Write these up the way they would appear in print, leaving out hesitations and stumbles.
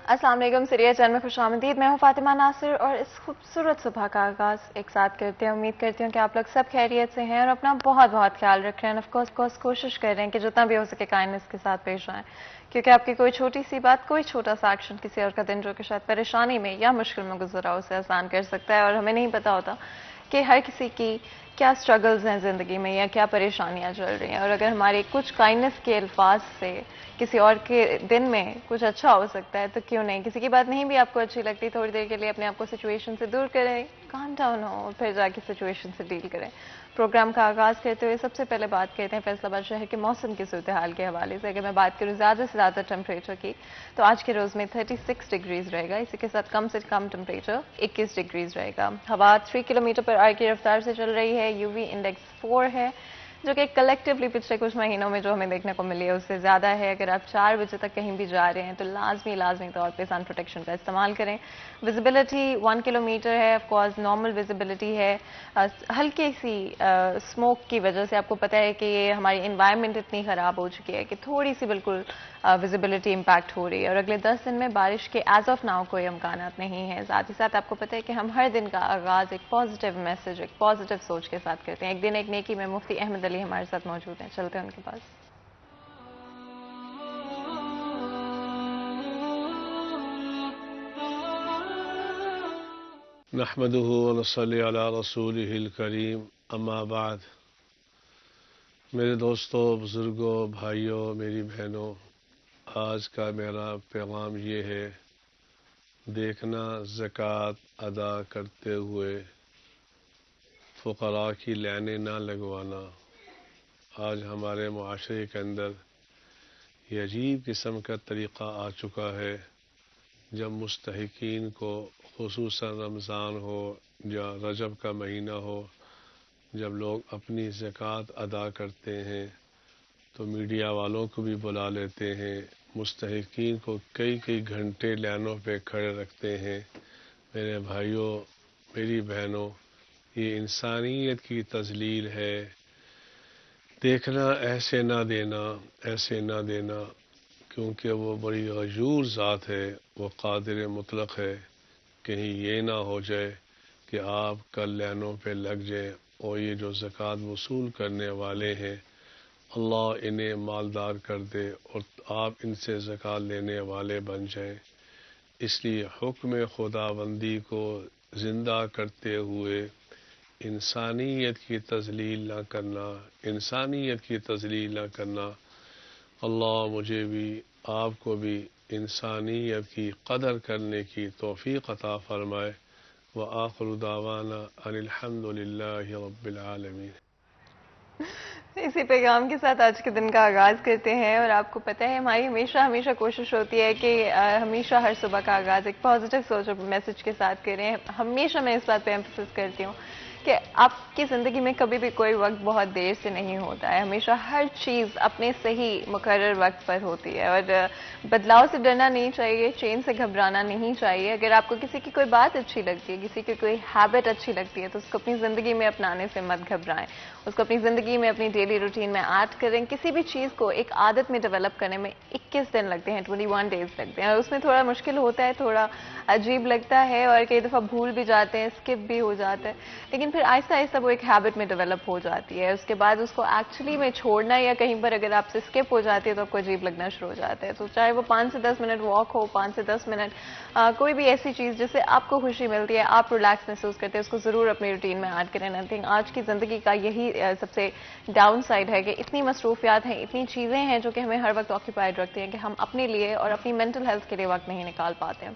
अस्सलाम वालेकुम। Syria channel में खुशामदीद। मैं हूँ फातिमा नासिर और इस खूबसूरत सुबह का आगाज़ एक साथ करते हैं। उम्मीद करती हूँ कि आप लोग सब खैरियत से हैं और अपना बहुत बहुत ख्याल रख रहे हैं। ऑफ कोर्स कोशिश कर रहे हैं कि जितना भी हो सके काइंडनेस के साथ पेश आएँ, क्योंकि आपकी कोई छोटी सी बात, कोई छोटा सा एक्शन किसी और का दिन जो कि शायद परेशानी में या मुश्किल में गुजर रहा हो उसे आसान कर सकता है। और हमें नहीं पता होता कि हर किसी की क्या स्ट्रगल्स हैं ज़िंदगी में या क्या परेशानियां चल रही हैं, और अगर हमारे कुछ काइंडनेस के अल्फाज से किसी और के दिन में कुछ अच्छा हो सकता है तो क्यों नहीं। किसी की बात नहीं भी आपको अच्छी लगती, थोड़ी देर के लिए अपने आप को सिचुएशन से दूर करें, काम डाउन हो और फिर जाके सिचुएशन से डील करें। प्रोग्राम का आगाज़ करते हुए सबसे पहले बात करते हैं फैसलाबाद शहर के मौसम की सूरत हाल के हवाले से। अगर मैं बात करूँ ज़्यादा से ज़्यादा टेम्परेचर की, तो आज के रोज़ में 36 डिग्रीज रहेगा। इसी के साथ कम से कम टेम्परेचर 21 डिग्रीज रहेगा। हवा 3 किलोमीटर पर आवर की रफ्तार से चल रही है। यूवी इंडेक्स 4 है, जो कि कलेक्टिवली पिछले कुछ महीनों में जो हमें देखने को मिली है उससे ज़्यादा है। अगर आप 4 बजे तक कहीं भी जा रहे हैं तो लाजमी तौर पे सन प्रोटेक्शन का इस्तेमाल करें। विजिबिलिटी 1 किलोमीटर है। ऑफकोर्स नॉर्मल विजिबिलिटी है। हल्की सी स्मोक की वजह से आपको पता है कि ये हमारी इन्वायरमेंट इतनी ख़राब हो चुकी है कि थोड़ी सी बिल्कुल विजिबिलिटी इम्पैक्ट हो रही है। और अगले 10 दिन में बारिश के एज ऑफ नाउ कोई इम्कानात नहीं है। साथ ही साथ आपको पता है कि हम हर दिन का आगाज़ एक पॉजिटिव मैसेज, एक पॉजिटिव सोच के साथ करते हैं। एक दिन एक नेकी में मुफ्ती अहमद अली हमारे साथ मौजूद हैं, चलते हैं उनके पास। नहमदुहु व नस्सली अला रसूलिहिल करीम, अम्मा बाद। मेरे दोस्तों, बुजुर्गों, भाइयों, मेरी बहनों, आज का मेरा पैगाम ये है, देखना ज़कात अदा करते हुए फ़ुक़रा की लाइनें ना लगवाना। आज हमारे मुआशरे के अंदर ये अजीब किस्म का तरीक़ा आ चुका है, जब मुस्तहिकीन को खुसूसन रमज़ान हो या रजब का महीना हो, जब लोग अपनी ज़कात अदा करते हैं तो मीडिया वालों को भी बुला लेते हैं, मुस्तहिकीन को कई कई घंटे लाइनों पे खड़े रखते हैं। मेरे भाइयों, मेरी बहनों, ये इंसानियत की तज़लील है। देखना ऐसे ना देना, ऐसे ना देना, क्योंकि वो बड़ी गयूर ज़ात है, वो कादिर मुतलक है। कहीं ये ना हो जाए कि आप कल लाइनों पे लग जाए और ये जो ज़कात वसूल करने वाले हैं, अल्लाह इन्हें मालदार कर दे और आप इनसे ज़कात लेने वाले बन जाएं। इसलिए हुक्म खुदाबंदी को ज़िंदा करते हुए इंसानियत की तज़लील ना करना, इंसानियत की तज़लील ना करना। अल्लाह मुझे भी आपको भी इंसानियत की कदर करने की तौफ़ीक़ अता फ़रमाए। व आखिरु दावाना अनिल हम्दुलिल्लाहि रब्बिल आलमीन। इसी पैगाम के साथ आज के दिन का आगाज़ करते हैं। और आपको पता है हमारी हमेशा कोशिश होती है कि हमेशा हर सुबह का आगाज़ एक पॉजिटिव सोच और मैसेज के साथ करें। हमेशा मैं इस बात पे एम्फेसिस करती हूँ कि आपकी ज़िंदगी में कभी भी कोई वक्त बहुत देर से नहीं होता है। हमेशा हर चीज़ अपने सही मुकर्रर वक्त पर होती है और बदलाव से डरना नहीं चाहिए, चेंज से घबराना नहीं चाहिए। अगर आपको किसी की कोई बात अच्छी लगती है, किसी की कोई हैबिट अच्छी लगती है, तो उसको अपनी ज़िंदगी में अपनाने से मत घबराएं। उसको अपनी ज़िंदगी में, अपनी डेली रूटीन में ऐड करें। किसी भी चीज़ को एक आदत में डेवलप करने में 21 दिन लगते हैं, 21 डेज लगते हैं। और उसमें थोड़ा मुश्किल होता है, थोड़ा अजीब लगता है और कई दफ़ा भूल भी जाते हैं, स्किप भी हो जाता है, लेकिन फिर आहिस्ता आहिस्ता वो एक हैबिट में डेवलप हो जाती है। उसके बाद उसको एक्चुअली में छोड़ना या कहीं पर अगर आपसे स्किप हो जाती है तो आपको अजीब लगना शुरू हो जाता है। तो चाहे वो 5 से 10 मिनट वॉक हो, 5 से 10 मिनट कोई भी ऐसी चीज़ जिससे आपको खुशी मिलती है, आप रिलैक्स महसूस करते हैं, उसको ज़रूर अपनी रूटीन में ऐड करें। आई थिंक आज की ज़िंदगी का यही सबसे डाउन साइड है कि इतनी मसरूफियात हैं, इतनी चीज़ें हैं जो कि हमें हर वक्त ऑक्यूपाइड रखती हैं कि हम अपने लिए और अपनी मेंटल हेल्थ के लिए वक्त नहीं निकाल पाते हैं।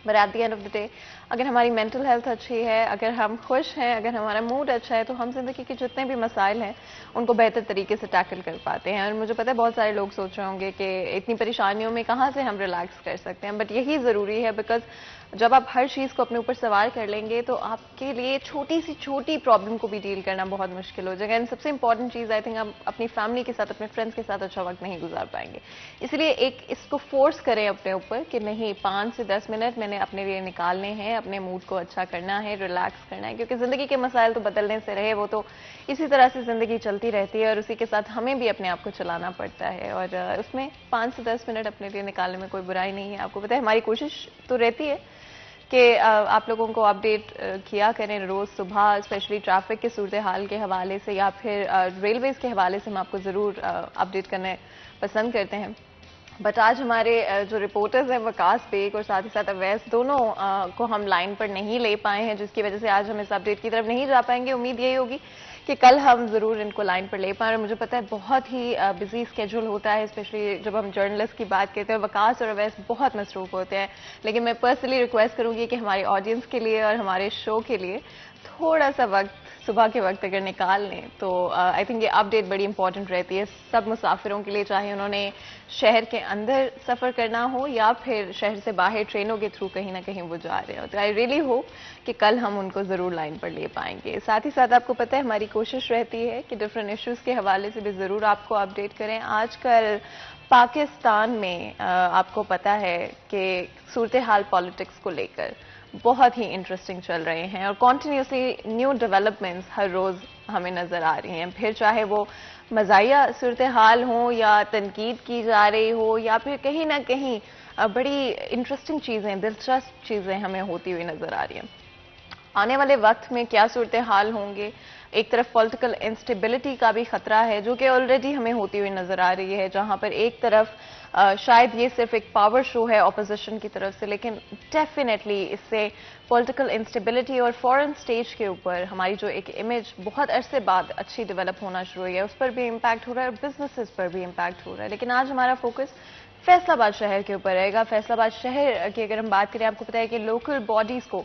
But at the end of the day, अगर हमारी मेंटल हेल्थ अच्छी है, अगर हम खुश हैं, अगर हमारा मूड अच्छा है, तो हम ज़िंदगी के जितने भी मसाइल हैं उनको बेहतर तरीके से टैकल कर पाते हैं। और मुझे पता है बहुत सारे लोग सोच रहे होंगे कि इतनी परेशानियों में कहाँ से हम रिलैक्स कर सकते हैं, बट यही ज़रूरी है। बिकॉज जब आप हर चीज़ को अपने ऊपर सवार कर लेंगे तो आपके लिए छोटी सी छोटी प्रॉब्लम को भी डील करना बहुत मुश्किल हो जाएगा। एंड सबसे इंपॉर्टेंट चीज़, आई थिंक, हम अपनी फैमिली के साथ, अपने फ्रेंड्स के साथ अच्छा वक्त नहीं गुजार पाएंगे। इसलिए एक इसको फोर्स करें अपने ऊपर कि नहीं, 5 से 10 मिनट मैं मैंने अपने लिए निकालने हैं, अपने मूड को अच्छा करना है, रिलैक्स करना है, क्योंकि ज़िंदगी के मसाइल तो बदलने से रहे, वो तो इसी तरह से ज़िंदगी चलती रहती है और उसी के साथ हमें भी अपने आप को चलाना पड़ता है। और उसमें 5 से 10 मिनट अपने लिए निकालने में कोई बुराई नहीं है। आपको पता है हमारी कोशिश तो रहती है कि आप लोगों को अपडेट किया करें रोज़ सुबह, स्पेशली ट्रैफिक के सूरत हाल के हवाले से या फिर रेलवेज़ के हवाले से हम आपको ज़रूर अपडेट करने पसंद करते हैं। बट आज हमारे जो रिपोर्टर्स हैं वकास बेग और साथ ही साथ अवैस, दोनों को हम लाइन पर नहीं ले पाए हैं, जिसकी वजह से आज हम इस अपडेट की तरफ नहीं जा पाएंगे। उम्मीद यही होगी कि कल हम ज़रूर इनको लाइन पर ले पाएं। और मुझे पता है बहुत ही बिजी स्केड्यूल होता है, स्पेशली जब हम जर्नलिस्ट की बात करते हैं। वकास और अवैस बहुत मसरूफ़ होते हैं, लेकिन मैं पर्सनली रिक्वेस्ट करूंगी कि हमारी ऑडियंस के लिए और हमारे शो के लिए थोड़ा सा वक्त सुबह के वक्त अगर निकाल लें तो आई थिंक ये अपडेट बड़ी इंपॉर्टेंट रहती है सब मुसाफिरों के लिए, चाहे उन्होंने शहर के अंदर सफ़र करना हो या फिर शहर से बाहर ट्रेनों के थ्रू कहीं ना कहीं वो जा रहे हो। तो आई रियली होप कि कल हम उनको ज़रूर लाइन पर ले पाएंगे। साथ ही साथ आपको पता है हमारी कोशिश रहती है कि डिफरेंट इश्यूज़ के हवाले से भी ज़रूर आपको अपडेट करें। आजकल पाकिस्तान में आपको पता है कि सूरत हाल पॉलिटिक्स को लेकर बहुत ही इंटरेस्टिंग चल रहे हैं और कॉन्टीन्यूसली न्यू डेवलपमेंट्स हर रोज़ हमें नज़र आ रही हैं। फिर चाहे वो मज़ाहिया सूरत हाल हो या तनकीद की जा रही हो या फिर कहीं ना कहीं बड़ी इंटरेस्टिंग चीज़ें, दिलचस्प चीज़ें हमें होती हुई नज़र आ रही हैं। आने वाले वक्त में क्या सूरत हाल होंगे, एक तरफ पॉलिटिकल इंस्टेबिलिटी का भी खतरा है जो कि ऑलरेडी हमें होती हुई नजर आ रही है, जहां पर एक तरफ शायद ये सिर्फ एक पावर शो है ऑपोजिशन की तरफ से, लेकिन डेफिनेटली इससे पॉलिटिकल इंस्टेबिलिटी और फॉरेन स्टेज के ऊपर हमारी जो एक इमेज बहुत अरसे बाद अच्छी डेवलप होना शुरू हुई है उस पर भी इम्पैक्ट हो रहा है और बिजनेसेस पर भी इम्पैक्ट हो रहा है। लेकिन आज हमारा फोकस फैसलाबाद शहर के ऊपर रहेगा। फैसलाबाद शहर की अगर हम बात करें, आपको पता है कि लोकल बॉडीज को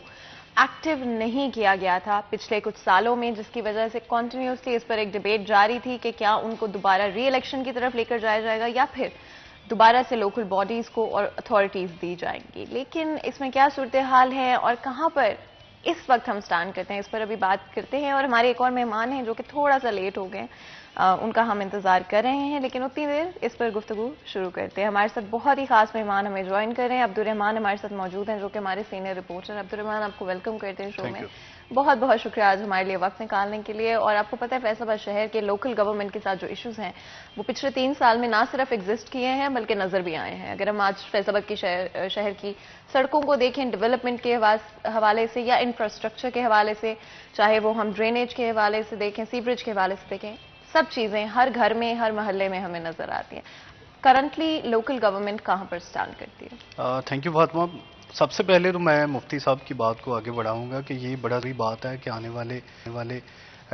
एक्टिव नहीं किया गया था पिछले कुछ सालों में, जिसकी वजह से कॉन्टिन्यूसली इस पर एक डिबेट जारी थी कि क्या उनको दोबारा री इलेक्शन की तरफ लेकर जाया जाएगा या फिर दोबारा से लोकल बॉडीज को और अथॉरिटीज दी जाएंगी। लेकिन इसमें क्या सूरत हाल है और कहां पर इस वक्त हम स्टैंड करते हैं, इस पर अभी बात करते हैं। और हमारे एक और मेहमान हैं जो कि थोड़ा सा लेट हो गए, उनका हम इंतजार कर रहे हैं, लेकिन उतनी देर इस पर गुफ्तगू शुरू करते हैं। हमारे साथ बहुत ही खास मेहमान हमें ज्वाइन कर रहे हैं। अब्दुर्रहमान हमारे साथ मौजूद हैं जो कि हमारे सीनियर रिपोर्टर। अब्दुर्रहमान, आपको वेलकम करते हैं शो में। बहुत बहुत शुक्रिया आज हमारे लिए वक्त निकालने के लिए। और आपको पता है फैसलाबाद शहर के लोकल गवर्नमेंट के साथ जो इश्यूज हैं वो पिछले 3 साल में ना सिर्फ एग्जिस्ट किए हैं बल्कि नजर भी आए हैं। अगर हम आज फैसलाबाद की शहर की सड़कों को देखें डेवलपमेंट के हवाले से या इंफ्रास्ट्रक्चर के हवाले से, चाहे वो हम ड्रेनेज के हवाले से देखें, सीवरेज के हवाले से देखें, सब चीजें हर घर में हर मोहल्ले में हमें नजर आती हैं। करंटली लोकल गवर्नमेंट कहां पर स्टैंड करती है? Thank you Fatima. सबसे पहले तो मैं मुफ्ती साहब की बात को आगे बढ़ाऊंगा कि ये बड़ा बड़ी बात है कि आने वाले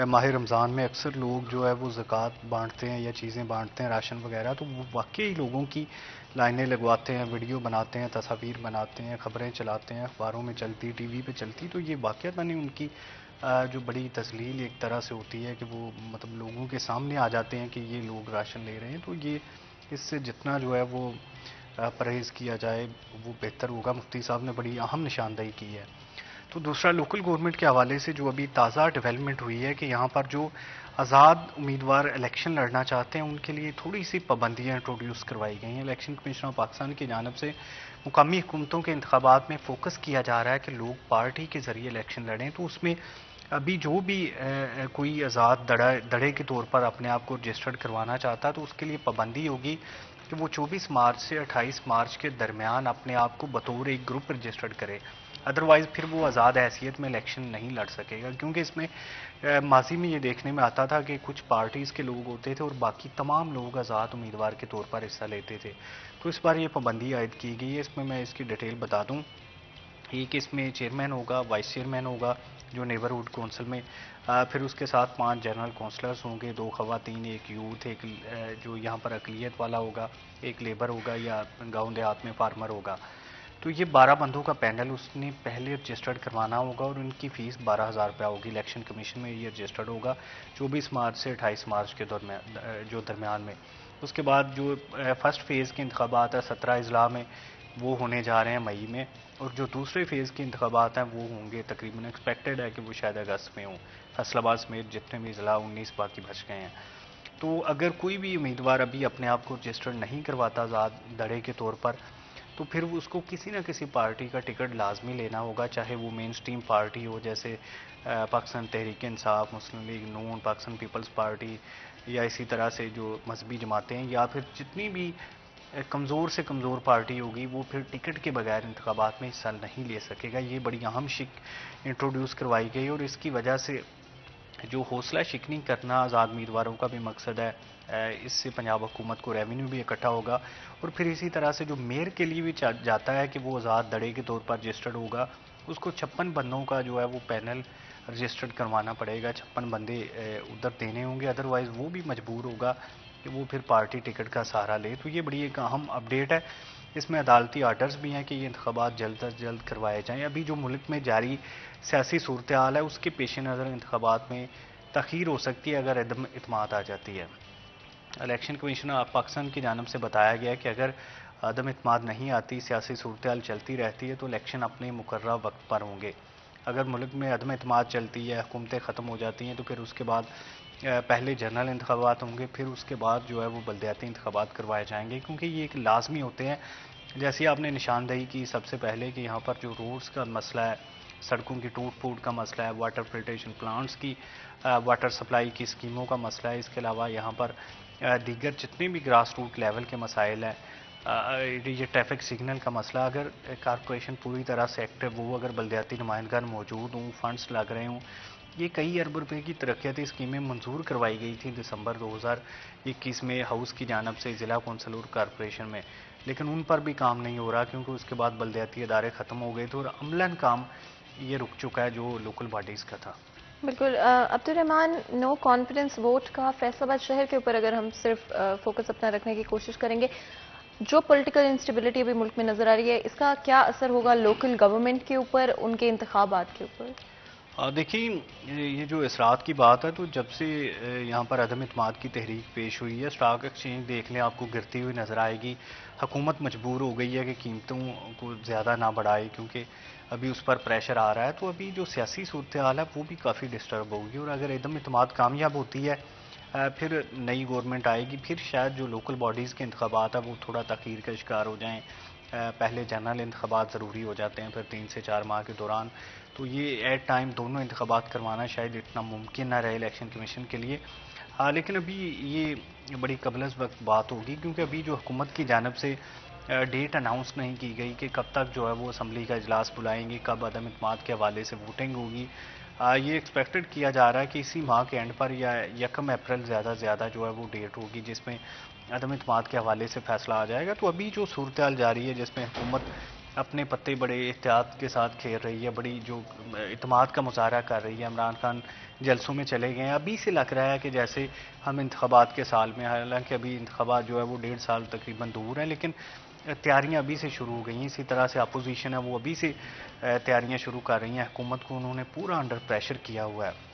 माह रमज़ान में अक्सर लोग जो है वो ज़कात बांटते हैं या चीज़ें बांटते हैं, राशन वगैरह, तो वो वाकई लोगों की लाइनें लगवाते हैं, वीडियो बनाते हैं, तस्वीर बनाते हैं, ख़बरें चलाते हैं, अखबारों में चलती, टीवी पे चलती, तो ये वाकई नहीं उनकी जो बड़ी तस्लील एक तरह से होती है कि वो मतलब लोगों के सामने आ जाते हैं कि ये लोग राशन ले रहे हैं। तो ये इससे जितना जो है वो परहेज़ किया जाए वो बेहतर होगा। मुफ्ती साहब ने बड़ी अहम निशानदेही की है। तो दूसरा, लोकल गवर्नमेंट के हवाले से जो अभी ताज़ा डेवलपमेंट हुई है कि यहाँ पर जो आज़ाद उम्मीदवार इलेक्शन लड़ना चाहते हैं उनके लिए थोड़ी सी पाबंदियाँ इंट्रोड्यूस करवाई गई हैं। इलेक्शन कमीशन ऑफ पाकिस्तान की जानिब से मुकामी हुकूमतों के इंतखाबात में फोकस किया जा रहा है कि लोग पार्टी के ज़रिए इलेक्शन लड़ें। तो उसमें अभी जो भी कोई आज़ाद दड़े के तौर पर अपने आप को रजिस्टर्ड करवाना चाहता है तो उसके लिए पाबंदी होगी कि वो 24 मार्च से 28 मार्च के दरमियान अपने आप को बतौर एक ग्रुप रजिस्टर्ड करे, अदरवाइज़ फिर वो आज़ाद हैसियत में इलेक्शन नहीं लड़ सकेगा। क्योंकि इसमें माजी में ये देखने में आता था कि कुछ पार्टीज़ के लोग होते थे और बाकी तमाम लोग आज़ाद उम्मीदवार के तौर पर हिस्सा लेते थे। तो इस बार ये पाबंदी आयद की गई है। इसमें मैं इसकी डिटेल बता दूँ। एक इसमें चेयरमैन होगा, वाइस चेयरमैन होगा जो नेबरहुड कौंसिल में, फिर उसके साथ 5 जनरल काउंसलर्स होंगे, 2 ख़वातीन, एक यूथ, एक जो यहाँ पर अक़लियत वाला होगा, एक लेबर होगा या गाँव देहात में फार्मर होगा। तो ये 12 बंदों का पैनल उसने पहले रजिस्टर्ड करवाना होगा और उनकी फ़ीस 12,000 रुपया होगी। इलेक्शन कमीशन में ये रजिस्टर्ड होगा 24 मार्च से 28 मार्च के दरमियान में। उसके बाद जो फर्स्ट फेज़ के इंतखाबात है 17 अजला में वो होने जा रहे हैं मई में, और जो दूसरे फेज़ के इंतखाबात हैं वो होंगे तकरीबन, एक्सपेक्टेड है कि वो शायद अगस्त में हों। फैसलाबाद समेत जितने भी ज़िला 19 बाकी बच गए हैं। तो अगर कोई भी उम्मीदवार अभी अपने आप को रजिस्टर्ड नहीं करवाता आज़ाद दड़े के तौर पर, तो फिर वो उसको किसी ना किसी पार्टी का टिकट लाजमी लेना होगा, चाहे वो मेन स्ट्रीम पार्टी हो जैसे पाकिस्तान तहरीक इंसाफ, मुस्लिम लीग नून, पाकिस्तान पीपल्स पार्टी, या इसी तरह से जो मजहबी जमातें हैं, या फिर जितनी भी कमज़ोर से कमज़ोर पार्टी होगी वो फिर टिकट के बगैर इंतखाबात में हिस्सा नहीं ले सकेगा। ये बड़ी अहम शिक इंट्रोड्यूस करवाई गई और इसकी वजह से जो हौसला शिकनी करना आज़ाद उम्मीदवारों का भी मकसद है, इससे पंजाब हुकूमत को रेवेन्यू भी इकट्ठा होगा। और फिर इसी तरह से जो मेयर के लिए भी जाता है कि वो आज़ाद दड़े के तौर पर रजिस्टर्ड होगा, उसको 56 बंदों का जो है वो पैनल रजिस्टर्ड करवाना पड़ेगा, 56 बंदे उधर देने होंगे, अदरवाइज़ वो भी मजबूर होगा कि वो फिर पार्टी टिकट का सहारा ले। तो ये बड़ी एक अहम अपडेट है। इसमें अदालती आर्डर्स भी हैं कि ये इंतखाबात जल्द अज जल्द करवाए जाएँ। अभी जो मुल्क में जारी सियासी सूरत हाल है उसके पेश नज़र इंतखाबात में तख़ीर हो सकती है अगर अदम इत्मीनाद आ जाती है। इलेक्शन कमीशन पाकिस्तान की जानब से बताया गया कि अगर अदम इत्मीनाद नहीं आती, सियासी सूरत हाल चलती रहती है, तो इलेक्शन अपने मुकर्रर वक्त पर होंगे। अगर मुल्क में अदम इत्मीनाद चलती है, हुकूमतें ख़त्म हो जाती हैं, तो फिर उसके बाद पहले जनरल इंतखाबात होंगे, फिर उसके बाद जो है वो बल्दियाती इंतखाबात करवाए जाएंगे, क्योंकि ये एक लाजमी होते हैं। जैसे आपने निशानदेही की सबसे पहले कि यहाँ पर जो रोड्स का मसला है, सड़कों की टूट फूट का मसला है, वाटर फिल्ट्रेशन प्लांट्स की, वाटर सप्लाई की स्कीमों का मसला है, इसके अलावा यहाँ पर दीगर जितने भी ग्रास रूट लेवल के मसाइल हैं, ये ट्रैफिक सिग्नल का मसला, अगर कारपोरेशन पूरी तरह से एक्टिव हो, अगर बल्दियाती नुमाइंदगान मौजूद हों, फंड्स लग रहे हों, ये कई अरब रुपए की तरक्याती स्कीमें मंजूर करवाई गई थी दिसंबर 2021 में हाउस की जानब से ज़िला कौंसल और कारपोरेशन में, लेकिन उन पर भी काम नहीं हो रहा क्योंकि उसके बाद बल्दियाती अदारे ख़त्म हो गए थे और अमलन काम ये रुक चुका है जो लोकल बॉडीज़ का था। बिल्कुल। अब्दुर्रहमान, नो कॉन्फिडेंस वोट का फैसलाबाद शहर के ऊपर अगर हम सिर्फ फोकस अपना रखने की कोशिश करेंगे, जो पॉलिटिकल इंस्टेबिलिटी अभी मुल्क में नजर आ रही है, इसका क्या असर होगा लोकल गवर्नमेंट के ऊपर, उनके इंतखाबात के ऊपर? देखिए, ये जो इसरात की बात है, तो जब से यहाँ पर अदम इत्मीनाद की तहरीक पेश हुई है, स्टॉक एक्सचेंज देख लें आपको गिरती हुई नज़र आएगी। हुकूमत मजबूर हो गई है कि कीमतों को ज़्यादा ना बढ़ाए क्योंकि अभी उस पर प्रेशर आ रहा है। तो अभी जो सियासी सूरत हाल है वो भी काफ़ी डिस्टर्ब होगी और अगर अदम इत्मीनाद कामयाब होती है, फिर नई गवर्नमेंट आएगी, फिर शायद जो लोकल बॉडीज़ के इंतखाबात है वो थोड़ा तख़ीर का शिकार हो जाएँ। पहले जनरल इंतखाबात ज़रूरी हो जाते हैं, फिर 3 से 4 माह के दौरान, तो ये एट टाइम दोनों इंतखाबात करवाना शायद इतना मुमकिन ना रहे इलेक्शन कमीशन के लिए। हाँ, लेकिन अभी ये बड़ी कबलस वक्त बात होगी क्योंकि अभी जो हुकूमत की जानब से डेट अनाउंस नहीं की गई कि कब तक जो है वो असम्बली का इजलास बुलाएंगे, कब अदम इत्मीनाद के हवाले से वोटिंग होगी। ये एक्सपेक्टेड किया जा रहा है कि इसी माह के एंड पर या 1 अप्रैल ज़्यादा से ज़्यादा जो है वो डेट होगी जिसमें अदम इत्मीनाद के हवाले से फैसला आ जाएगा। तो अभी जो सूरत हाल जारी है जिसमें हुकूमत अपने पत्ते बड़े एहतियात के साथ खेल रही है, बड़ी जो इत्मीनाद का मुजाहरा कर रही है, इमरान खान जलसों में चले गए हैं, अभी से लग रहा है कि जैसे हम इंतखाबात के साल में, हालांकि अभी इंतखाबात जो है वो 1.5 साल तकरीबन दूर है, लेकिन तैयारियां अभी से शुरू हो गई हैं। इसी तरह से अपोजिशन है वो अभी से तैयारियां शुरू कर रही हैं। हुकूमत को उन्होंने पूरा अंडर प्रेशर किया हुआ है।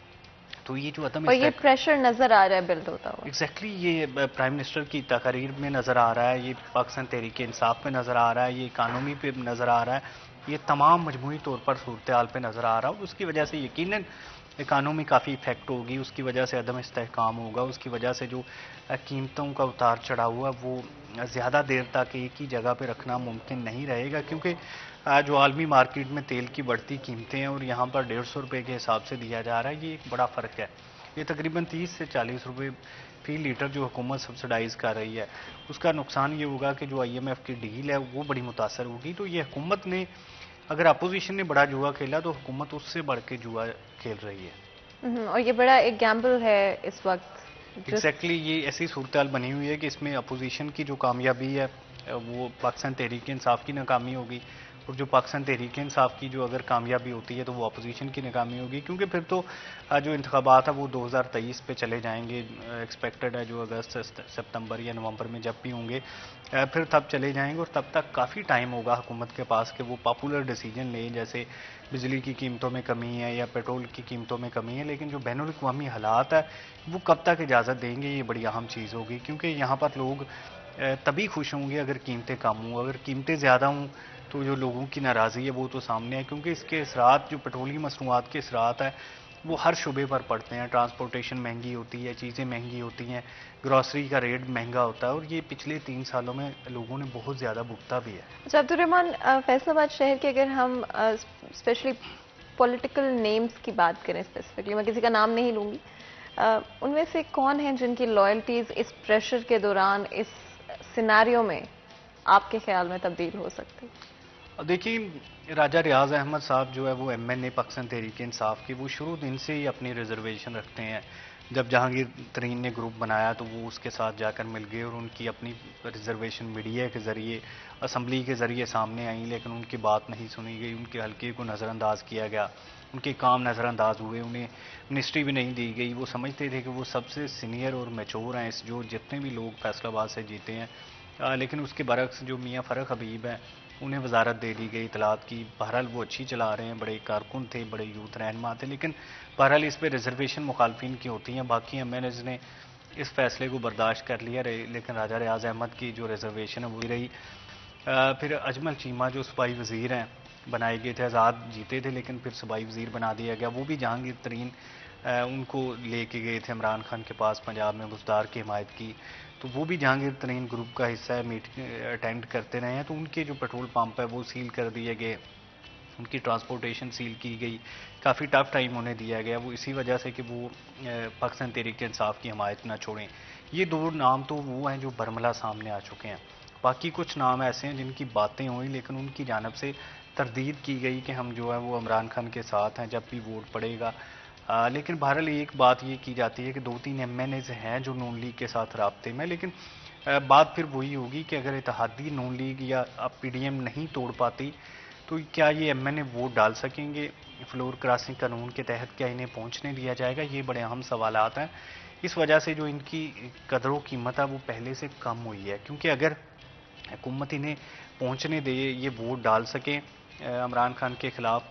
तो ये जो और ये प्रेशर नजर आ रहा है बिल्ड होता हुआ। एग्जैक्टली ये प्राइम मिनिस्टर की तकरीर में नज़र आ रहा है, ये पाकिस्तान तहरीक इंसाफ पे नज़र आ रहा है, ये इकानमी पे नज़र आ रहा है, ये तमाम मजमूई तौर पर सूरत हाल पे नज़र आ रहा है। उसकी वजह से यकीनन इकानमी काफ़ी इफेक्ट होगी, उसकी वजह से अदम इस्तेहकाम होगा, उसकी वजह से जो कीमतों का उतार चढ़ाव हुआ वो ज़्यादा देर तक एक ही जगह पे रखना मुमकिन नहीं रहेगा क्योंकि जो आलमी मार्केट में तेल की बढ़ती कीमतें हैं और यहाँ पर 150 रुपये के हिसाब से दिया जा रहा है, ये एक बड़ा फ़र्क है। ये तकरीबन 30 से 40 रुपये फी लीटर जो हुकूमत सब्सिडाइज़ कर रही है, उसका नुकसान ये होगा कि जो IMF की डील है वो बड़ी मुतासर होगी। तो ये हुकूमत ने, अगर अपोजिशन ने बड़ा जुआ खेला तो हुकूमत उससे बढ़ के जुआ खेल रही है। और ये बड़ा एक गैम्बल है इस वक्त। एग्जैक्टली ये ऐसी सूरत हाल बनी हुई है कि इसमें अपोजिशन की जो कामयाबी है वो पाकिस्तान तहरीक इंसाफ की नाकामी होगी और जो पाकिस्तान तहरीक इंसाफ की जो अगर कामयाबी होती है तो वो अपोजिशन की नाकामी होगी क्योंकि फिर तो जो इंतखाबात है वो 2023 पे चले जाएंगे। एक्सपेक्टेड है जो अगस्त सितंबर या नवंबर में जब भी होंगे फिर तब चले जाएंगे और तब तक काफ़ी टाइम होगा हुकूमत के पास कि वो पॉपुलर डिसीजन लें, जैसे बिजली की कीमतों में कमी है या पेट्रोल की कीमतों में कमी है। लेकिन जो बैनुल अक़वामी हालात है वो कब तक इजाज़त देंगे, ये बड़ी अहम चीज़ होगी क्योंकि यहाँ पर लोग तभी खुश होंगे अगर कीमतें कम हों। अगर कीमतें ज़्यादा हों तो जो लोगों की नाराज़गी है वो तो सामने है क्योंकि इसके असरात जो पेट्रोलियम मसनूआत के असरात है वो हर शुबे पर पड़ते हैं। ट्रांसपोर्टेशन महंगी होती है, चीज़ें महंगी होती हैं, ग्रॉसरी का रेट महंगा होता है, और ये पिछले 3 सालों में लोगों ने बहुत ज़्यादा भुगता भी है। अच्छा अब्दुर्रहमान, फैसलाबाद शहर के अगर हम स्पेशली पॉलिटिकल नेम्स की बात करें, स्पेसिफिकली मैं किसी का नाम नहीं लूंगी, उनमें से कौन हैं जिनकी लॉयल्टीज इस प्रेशर के दौरान, इस सिनेरियो में आपके ख्याल में तब्दील हो सकती? देखिए, राजा रियाज अहमद साहब जो है वो MNA पाकिस्तान तहरीक इंसाफ के, वो शुरू दिन से ही अपनी रिजर्वेशन रखते हैं। जब जहांगीर तरीन ने ग्रुप बनाया तो वो उसके साथ जाकर मिल गए और उनकी अपनी रिजर्वेशन मीडिया के ज़रिए, असम्बली के ज़रिए सामने आई, लेकिन उनकी बात नहीं सुनी गई, उनके हल्के को नज़रअंदाज किया गया, उनके काम नज़रअंदाज हुए, उन्हें मिनिस्ट्री भी नहीं दी गई। वो समझते थे कि वो सबसे सीनियर और मैच्योर हैं इस, जो जितने भी लोग फैसलाबाद से जीते हैं, लेकिन उसके बरक्स जो मियाँ फ़रक हबीब हैं, उन्हें वजारत दे दी गई इतलात की। बहरहाल वो अच्छी चला रहे हैं, बड़े कारकुन थे, बड़े यूथ रहनुमा थे, लेकिन बहरहाल इस पर रिजर्वेशन मुखालफिन की होती हैं। बाकी MNAs ने इस फैसले को बर्दाश्त कर लिया, लेकिन राजा रियाज अहमद की जो रिजर्वेशन है वो रही। फिर अजमल चीमा जो सूबाई वज़ीर हैं बनाए गए थे, आज़ाद जीते थे लेकिन फिर सूबाई वज़ीर बना दिया गया, वो भी जहांगीर तरीन उनको लेके गए थे इमरान खान के पास पंजाब में बुज़दार की हिमायत की, तो वो भी जहांगीर तरीन ग्रुप का हिस्सा है, मीटिंग अटेंड करते रहे हैं। तो उनके जो पेट्रोल पंप है वो सील कर दिए गए, उनकी ट्रांसपोर्टेशन सील की गई, काफ़ी टफ टाइम उन्हें दिया गया, वो इसी वजह से कि वो पाकिस्तान तहरीक इंसाफ की हिमायत ना छोड़ें। ये 2 नाम तो वो हैं जो बरमला सामने आ चुके हैं। बाकी कुछ नाम ऐसे हैं जिनकी बातें हुई लेकिन उनकी जानब से तरदीद की गई कि हम जो है वो इमरान खान के साथ हैं जब भी वोट पड़ेगा। लेकिन बहरहाल एक बात ये की जाती है कि 2-3 MNAs हैं जो नून लीग के साथ राब्ते में, लेकिन बात फिर वही होगी कि अगर इत्तेहादी नून लीग या PDM नहीं तोड़ पाती तो क्या ये MNA वोट डाल सकेंगे फ्लोर क्रॉसिंग कानून के तहत, क्या इन्हें पहुंचने दिया जाएगा? ये बड़े अहम सवालात हैं। इस वजह से जो इनकी कदर कीमत है वो पहले से कम हुई है, क्योंकि अगर हुकूमत इन्हें पहुंचने दे, ये वोट डाल सकें इमरान खान के खिलाफ,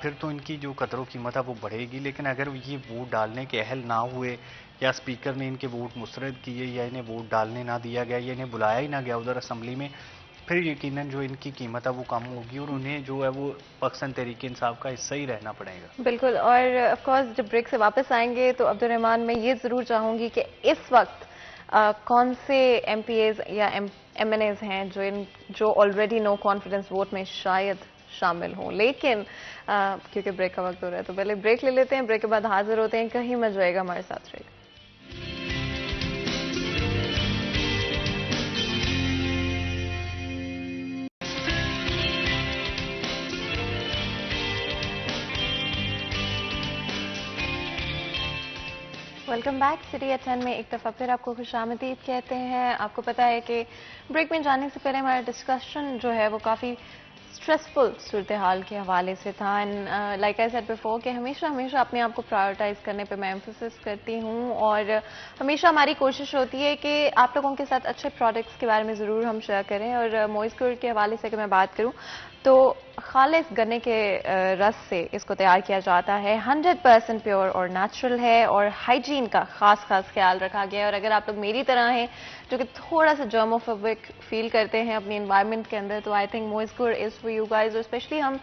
फिर तो इनकी जो कदर कीमत है वो बढ़ेगी। लेकिन अगर ये वोट डालने के अहल ना हुए, या स्पीकर ने इनके वोट मुस्तरद किए, या इन्हें वोट डालने ना दिया गया, या इन्हें बुलाया ही ना गया उधर असम्बली में, फिर यकीनन जो इनकी कीमत है वो कम होगी और उन्हें जो है वो पाकिस्तान तहरीक इंसाफ का हिस्सा ही रहना पड़ेगा। बिल्कुल। और ऑफ कोर्स जब ब्रेक से वापस आएंगे तो अब्दुर्रहमान, मैं ये ज़रूर चाहूँगी कि इस वक्त कौन से MPAs या MNAs हैं जो ऑलरेडी नो कॉन्फिडेंस वोट में शायद शामिल हों, लेकिन क्योंकि ब्रेक का वक्त हो रहा है तो पहले ब्रेक ले लेते हैं, ब्रेक के बाद हाजिर होते हैं। कहीं मत जाएगा, हमारे साथ रहेगा। Welcome back. सिटी एट 10 में एक दफ़ा फिर आपको खुशामदीद कहते हैं। आपको पता है कि ब्रेक में जाने से पहले हमारा डिस्कशन जो है वो काफ़ी स्ट्रेसफुल सूरत हाल के हवाले से था। And like I said before कि हमेशा अपने आप को प्रायोरिटाइज करने पे मैं एम्फोसिस करती हूँ, और हमेशा हमारी कोशिश होती है कि आप लोगों के साथ अच्छे प्रोडक्ट्स के बारे में ज़रूर हम शेयर करें। और मॉइस्चर के हवाले से अगर मैं बात करूँ तो खालिस गन्ने के रस से इसको तैयार किया जाता है, 100% प्योर और नेचुरल है, और हाइजीन का खास ख्याल रखा गया है। और अगर आप लोग मेरी तरह हैं जो कि थोड़ा सा जर्मोफोबिक फील करते हैं अपनी एनवायरनमेंट के अंदर, तो I think moisture is for you guys. और स्पेशली हम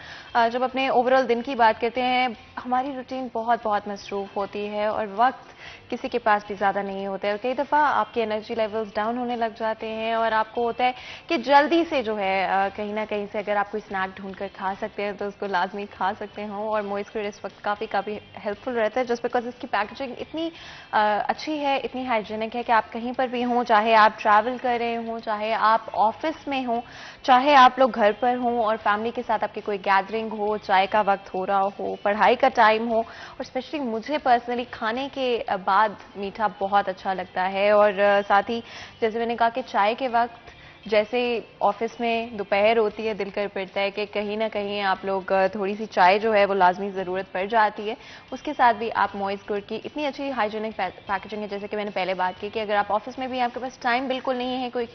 जब अपने ओवरऑल दिन की बात करते हैं, हमारी रूटीन बहुत मसरूफ़ होती है और वक्त किसी के पास भी ज़्यादा नहीं होता है, और कई दफ़ा आपके एनर्जी लेवल्स डाउन होने लग जाते हैं और आपको होता है कि जल्दी से जो है कहीं ना कहीं से अगर आप कोई स्नैक ढूंढ कर खा सकते हैं तो उसको लाजमी खा सकते हो। और मॉइस्चर इस वक्त काफ़ी हेल्पफुल रहता है, जस्ट बिकॉज इसकी पैकेजिंग इतनी अच्छी है, इतनी हाइजीनिक है कि आप कहीं पर भी हों, चाहे आप ट्रैवल कर रहे हों, चाहे आप ऑफिस में हों, चाहे आप लोग घर पर हों और फैमिली के साथ आपकी कोई गैदरिंग हो, चाय का वक्त हो रहा हो, पढ़ाई का टाइम हो, और स्पेशली मुझे पर्सनली खाने के बाद मीठा बहुत अच्छा लगता है। और साथ ही जैसे मैंने कहा कि चाय के वक्त जैसे ऑफिस में दोपहर होती है, दिल कर पड़ता है कि कहीं ना कहीं आप लोग थोड़ी सी चाय जो है वो लाजमी ज़रूरत पड़ जाती है। उसके साथ भी आप मॉइस्चर की इतनी अच्छी हाइजीनिक पैकेजिंग है, जैसे कि मैंने पहले बात की कि अगर आप ऑफिस में भी आपके पास टाइम बिल्कुल नहीं है, कोई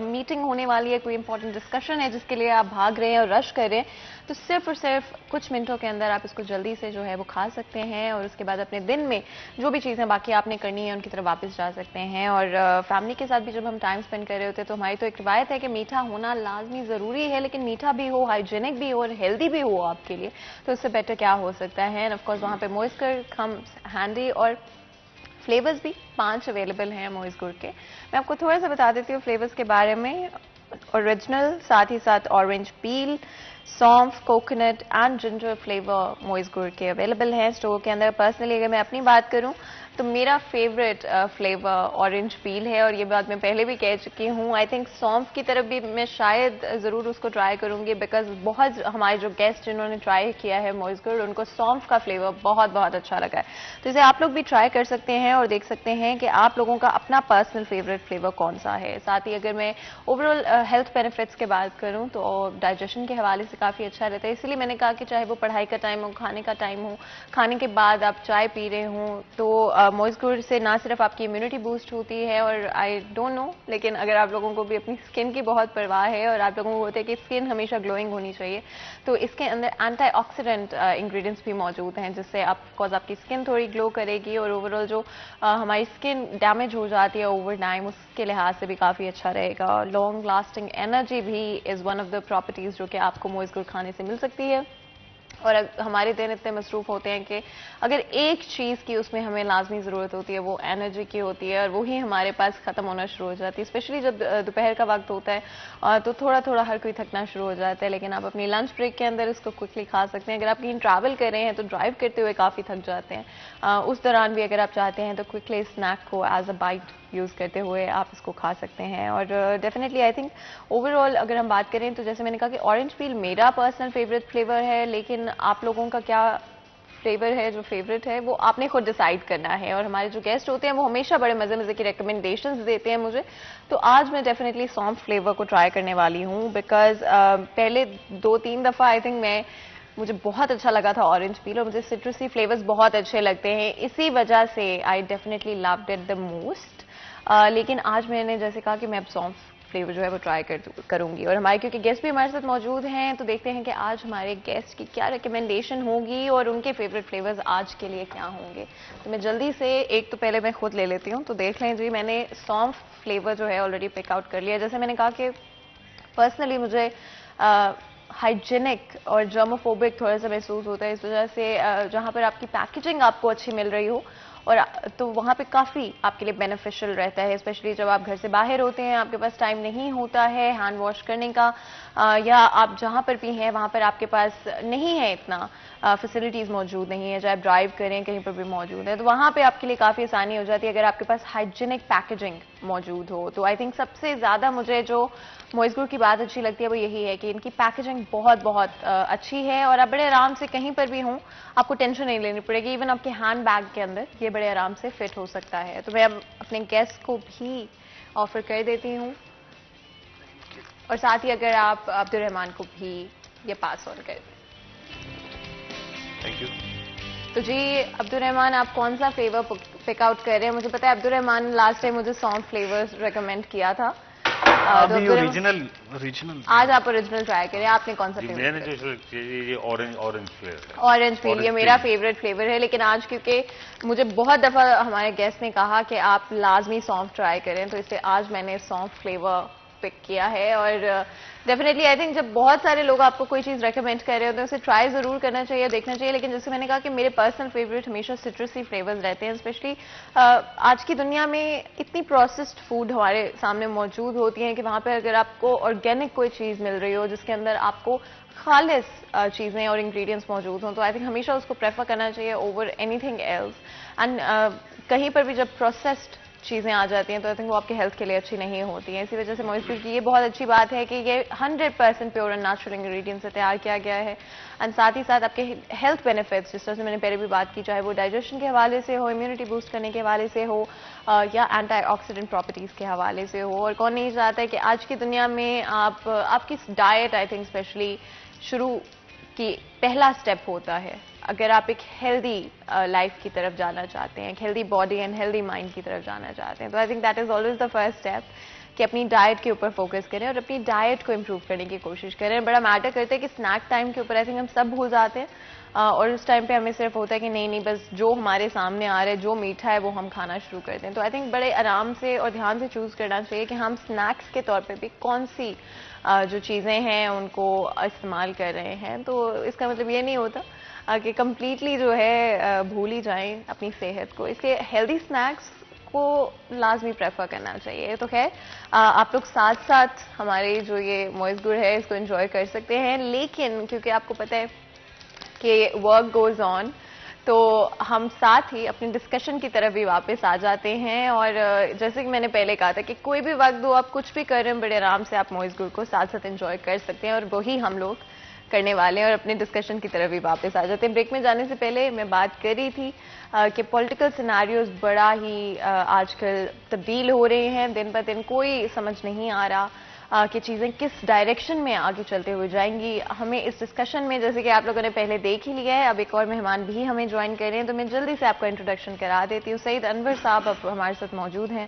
मीटिंग होने वाली है, कोई इंपॉर्टेंट डिस्कशन है जिसके लिए आप भाग रहे हैं और रश कर रहे हैं, तो सिर्फ और सिर्फ कुछ मिनटों के अंदर आप इसको जल्दी से जो है वो खा सकते हैं और उसके बाद अपने दिन में जो भी चीज़ें बाकी आपने करनी है उनकी तरफ वापस जा सकते हैं। और फैमिली के साथ भी जब हम टाइम स्पेंड कर रहे होते हैं तो हमारी तो एक रिवायत है कि मीठा होना लाजमी ज़रूरी है, लेकिन मीठा भी हो, हाइजीनिक भी हो और हेल्दी भी हो आपके लिए, तो इससे बेटर क्या हो सकता है। एंड ऑफकोर्स वहाँ पे मॉइस्चर कम्स हैंडी और फ्लेवर्स भी 5 अवेलेबल हैं मोइज गुड़ के। मैं आपको थोड़ा सा बता देती हूँ फ्लेवर्स के बारे में। ओरिजिनल, साथ ही साथ ऑरेंज पील, सौंफ, coconut and ginger flavour Moiz गुड़ के अवेलेबल हैं स्टोर के अंदर। पर्सनली अगर मैं अपनी बात करूं तो मेरा फेवरेट फ्लेवर ऑरेंज पील है और ये बात मैं पहले भी कह चुकी हूँ। आई थिंक सौंफ की तरफ भी मैं शायद ज़रूर उसको ट्राई करूँगी, बिकॉज बहुत हमारे जो गेस्ट जिन्होंने ट्राई किया है मोइज गुड़, उनको सौंफ का फ्लेवर बहुत बहुत अच्छा लगा है। तो इसे आप लोग भी ट्राई कर सकते हैं और देख सकते हैं कि आप लोगों का अपना पर्सनल फेवरेट फ्लेवर कौन सा है। साथ ही अगर मैं ओवरऑल हेल्थ बेनिफिट्स की बात करूँ तो डाइजेशन के हवाले से काफ़ी अच्छा रहता है। इसलिए मैंने कहा कि चाहे वो पढ़ाई का टाइम हो, खाने का टाइम हो, खाने के बाद आप चाय पी रहे हों, तो मोइज गुड़ से ना सिर्फ आपकी इम्यूनिटी बूस्ट होती है और आई डोंट नो, लेकिन अगर आप लोगों को भी अपनी स्किन की बहुत परवाह है और आप लोगों को होता है कि स्किन हमेशा ग्लोइंग होनी चाहिए, तो इसके अंदर एंटीऑक्सीडेंट इंग्रेडिएंट्स भी मौजूद हैं जिससे आपकी स्किन थोड़ी ग्लो करेगी और ओवरऑल जो हमारी स्किन डैमेज हो जाती है ओवर टाइम, उसके लिहाज से भी काफ़ी अच्छा रहेगा। लॉन्ग लास्टिंग एनर्जी भी is one of the properties जो कि आपको मोइज गुड़ खाने से मिल सकती है। और हमारे दिन इतने मसरूफ होते हैं कि अगर एक चीज़ की उसमें हमें लाजमी ज़रूरत होती है वो एनर्जी की होती है और वही हमारे पास ख़त्म होना शुरू हो जाती है। स्पेशली जब दोपहर का वक्त होता है तो थोड़ा थोड़ा हर कोई थकना शुरू हो जाता है, लेकिन आप अपनी लंच ब्रेक के अंदर इसको क्विकली खा सकते हैं। अगर आप कहीं ट्रैवल कर रहे हैं तो ड्राइव करते हुए काफ़ी थक जाते हैं, उस दौरान भी अगर आप चाहते हैं तो क्विकली स्नैक को एज अ बाइट यूज़ करते हुए आप इसको खा सकते हैं। और डेफिनेटली आई थिंक ओवरऑल अगर हम बात करें तो जैसे मैंने कहा कि ऑरेंज पील मेरा पर्सनल फेवरेट फ्लेवर है, लेकिन आप लोगों का क्या फ्लेवर है जो फेवरेट है वो आपने खुद डिसाइड करना है। और हमारे जो गेस्ट होते हैं वो हमेशा बड़े मज़े मज़े की रिकमेंडेशंस देते हैं मुझे, तो आज मैं डेफिनेटली सौंफ फ्लेवर को ट्राई करने वाली हूँ, बिकॉज पहले 2-3 दफ़ा आई थिंक मुझे बहुत अच्छा लगा था ऑरेंज पील और मुझे सिट्रसी फ्लेवर्स बहुत अच्छे लगते हैं, इसी वजह से I definitely loved it the most. लेकिन आज मैंने जैसे कहा कि मैं अब सौंफ फ्लेवर जो है वो ट्राई करूंगी। और हमारे क्योंकि गेस्ट भी हमारे साथ मौजूद हैं तो देखते हैं कि आज हमारे गेस्ट की क्या रिकमेंडेशन होगी और उनके फेवरेट फ्लेवर्स आज के लिए क्या होंगे। तो मैं जल्दी से एक तो पहले मैं खुद ले लेती हूँ। तो देख लें जी, मैंने सौंफ फ्लेवर जो है ऑलरेडी पिक आउट कर लिया। जैसे मैंने कहा कि पर्सनली मुझे हाइजीनिक और जर्मोफोबिक थोड़ा सा महसूस होता है, इस वजह से जहाँ पर आपकी पैकेजिंग आपको अच्छी मिल रही हो और तो वहाँ पे काफ़ी आपके लिए बेनिफिशियल रहता है। स्पेशली जब आप घर से बाहर होते हैं, आपके पास टाइम नहीं होता है हैंड वॉश करने का, या आप जहाँ पर भी हैं वहाँ पर आपके पास नहीं है इतना फैसिलिटीज़ मौजूद नहीं है, चाहे आप ड्राइव करें कहीं पर भी मौजूद है, तो वहाँ पे आपके लिए काफ़ी आसानी हो जाती है अगर आपके पास हाइजीनिक पैकेजिंग मौजूद हो। तो आई थिंक सबसे ज़्यादा मुझे जो मोइज गुड़ की बात अच्छी लगती है वो यही है कि इनकी पैकेजिंग बहुत बहुत अच्छी है और आप बड़े आराम से कहीं पर भी हों आपको टेंशन नहीं लेनी पड़ेगी। इवन आपके हैंड बैग के अंदर ये बड़े आराम से फिट हो सकता है। तो मैं अब अपने गेस्ट को भी ऑफर कर देती हूँ और साथ ही अगर आप अब्दुर्रहमान को भी ये पास ऑन कर दें। Thank you. तो जी अब्दुर्रहमान, आप कौन सा फ्लेवर पिक आउट कर रहे हैं? मुझे पता है अब्दुर्रहमान लास्ट टाइम मुझे सौंफ फ्लेवर रेकमेंड किया था। अभी ओरिजिनल आज आप ओरिजिनल ट्राई करें। आपने कौन सा फ्लेवर? मैंने जो select किया ये ऑरेंज फ्लेवर है। ऑरेंज पील ये मेरा फेवरेट फ्लेवर है, लेकिन आज क्योंकि मुझे बहुत दफ़ा हमारे गेस्ट ने कहा कि आप लाजमी सौंफ ट्राई करें, तो इसलिए आज मैंने सौंफ फ्लेवर पिक किया है। और डेफिनेटली आई थिंक जब बहुत सारे लोग आपको कोई चीज़ रेकमेंड कर रहे होते हैं उसे ट्राई ज़रूर करना चाहिए, देखना चाहिए। लेकिन जैसे मैंने कहा कि मेरे पर्सनल फेवरेट हमेशा सिट्रसी फ्लेवर्स रहते हैं। स्पेशली आज की दुनिया में इतनी प्रोसेस्ड फूड हमारे सामने मौजूद होती हैं कि वहाँ पर अगर आपको ऑर्गेनिक कोई चीज़ मिल रही हो जिसके अंदर आपको खालिस चीज़ें और इंग्रेडिएंट्स मौजूद हों, तो आई थिंक हमेशा उसको प्रेफर करना चाहिए ओवर एनीथिंग एल्स। एंड कहीं पर भी जब प्रोसेस्ड चीज़ें आ जाती हैं तो आई थिंक वो आपके हेल्थ के लिए अच्छी नहीं होती हैं। इसी वजह से मोइज गुड़ की ये बहुत अच्छी बात है कि ये 100% प्योर एंड नेचुरल इंग्रेडिएंट से तैयार किया गया है। एंड साथ ही साथ आपके हेल्थ बेनिफिट्स, जिस तरह से मैंने पहले भी बात की, चाहे वो डाइजेशन के हवाले से हो, इम्यूनिटी बूस्ट करने के हवाले से हो, या एंटीऑक्सीडेंट प्रॉपर्टीज़ के हवाले से हो। और कौन नहीं चाहता है कि आज की दुनिया में आपकी डाइट आई थिंक स्पेशली शुरू की पहला स्टेप होता है अगर आप एक हेल्दी लाइफ की तरफ जाना चाहते हैं, एक healthy body and healthy mind की तरफ जाना चाहते हैं, तो I think that is always the first step कि अपनी डाइट के ऊपर फोकस करें और अपनी डाइट को इम्प्रूव करने की कोशिश करें। बड़ा मैटर करता है कि स्नैक टाइम के ऊपर आई थिंक हम सब भूल जाते हैं और उस टाइम पे हमें सिर्फ होता है कि नहीं नहीं बस जो हमारे सामने आ रहा है, जो मीठा है वो हम खाना शुरू करते हैं। तो आई थिंक बड़े आराम से और ध्यान से चूज़ करना चाहिए कि हम स्नैक्स के तौर पे भी कौन सी जो चीज़ें हैं उनको इस्तेमाल कर रहे हैं। तो इसका मतलब ये नहीं होता कि कम्प्लीटली जो है भूल ही जाएं अपनी सेहत को, इसलिए हेल्दी स्नैक्स को लाजमी प्रेफर करना चाहिए। तो खैर आप लोग साथ साथ हमारे जो ये मॉइज़ गुड़ है इसको एंजॉय कर सकते हैं, लेकिन क्योंकि आपको पता है कि वर्क गोज ऑन, तो हम साथ ही अपनी डिस्कशन की तरफ भी वापस आ जाते हैं। और जैसे कि मैंने पहले कहा था कि कोई भी वक्त दो, आप कुछ भी कर रहे हैं बड़े आराम से आप मॉइज़ गुड़ को साथ साथ एंजॉय कर सकते हैं और वही हम लोग करने वाले हैं और अपने डिस्कशन की तरफ भी वापस आ जाते हैं। ब्रेक में जाने से पहले मैं बात कर रही थी कि पॉलिटिकल सिनारियोज बड़ा ही आजकल तब्दील हो रहे हैं दिन ब दिन, कोई समझ नहीं आ रहा कि चीज़ें किस डायरेक्शन में आगे चलते हुए जाएंगी। हमें इस डिस्कशन में, जैसे कि आप लोगों ने पहले देख ही लिया है, अब एक और मेहमान भी हमें ज्वाइन कर रहे हैं, तो मैं जल्दी से आपका इंट्रोडक्शन करा देती हूँ। सईद अनवर साहब अब हमारे साथ मौजूद हैं,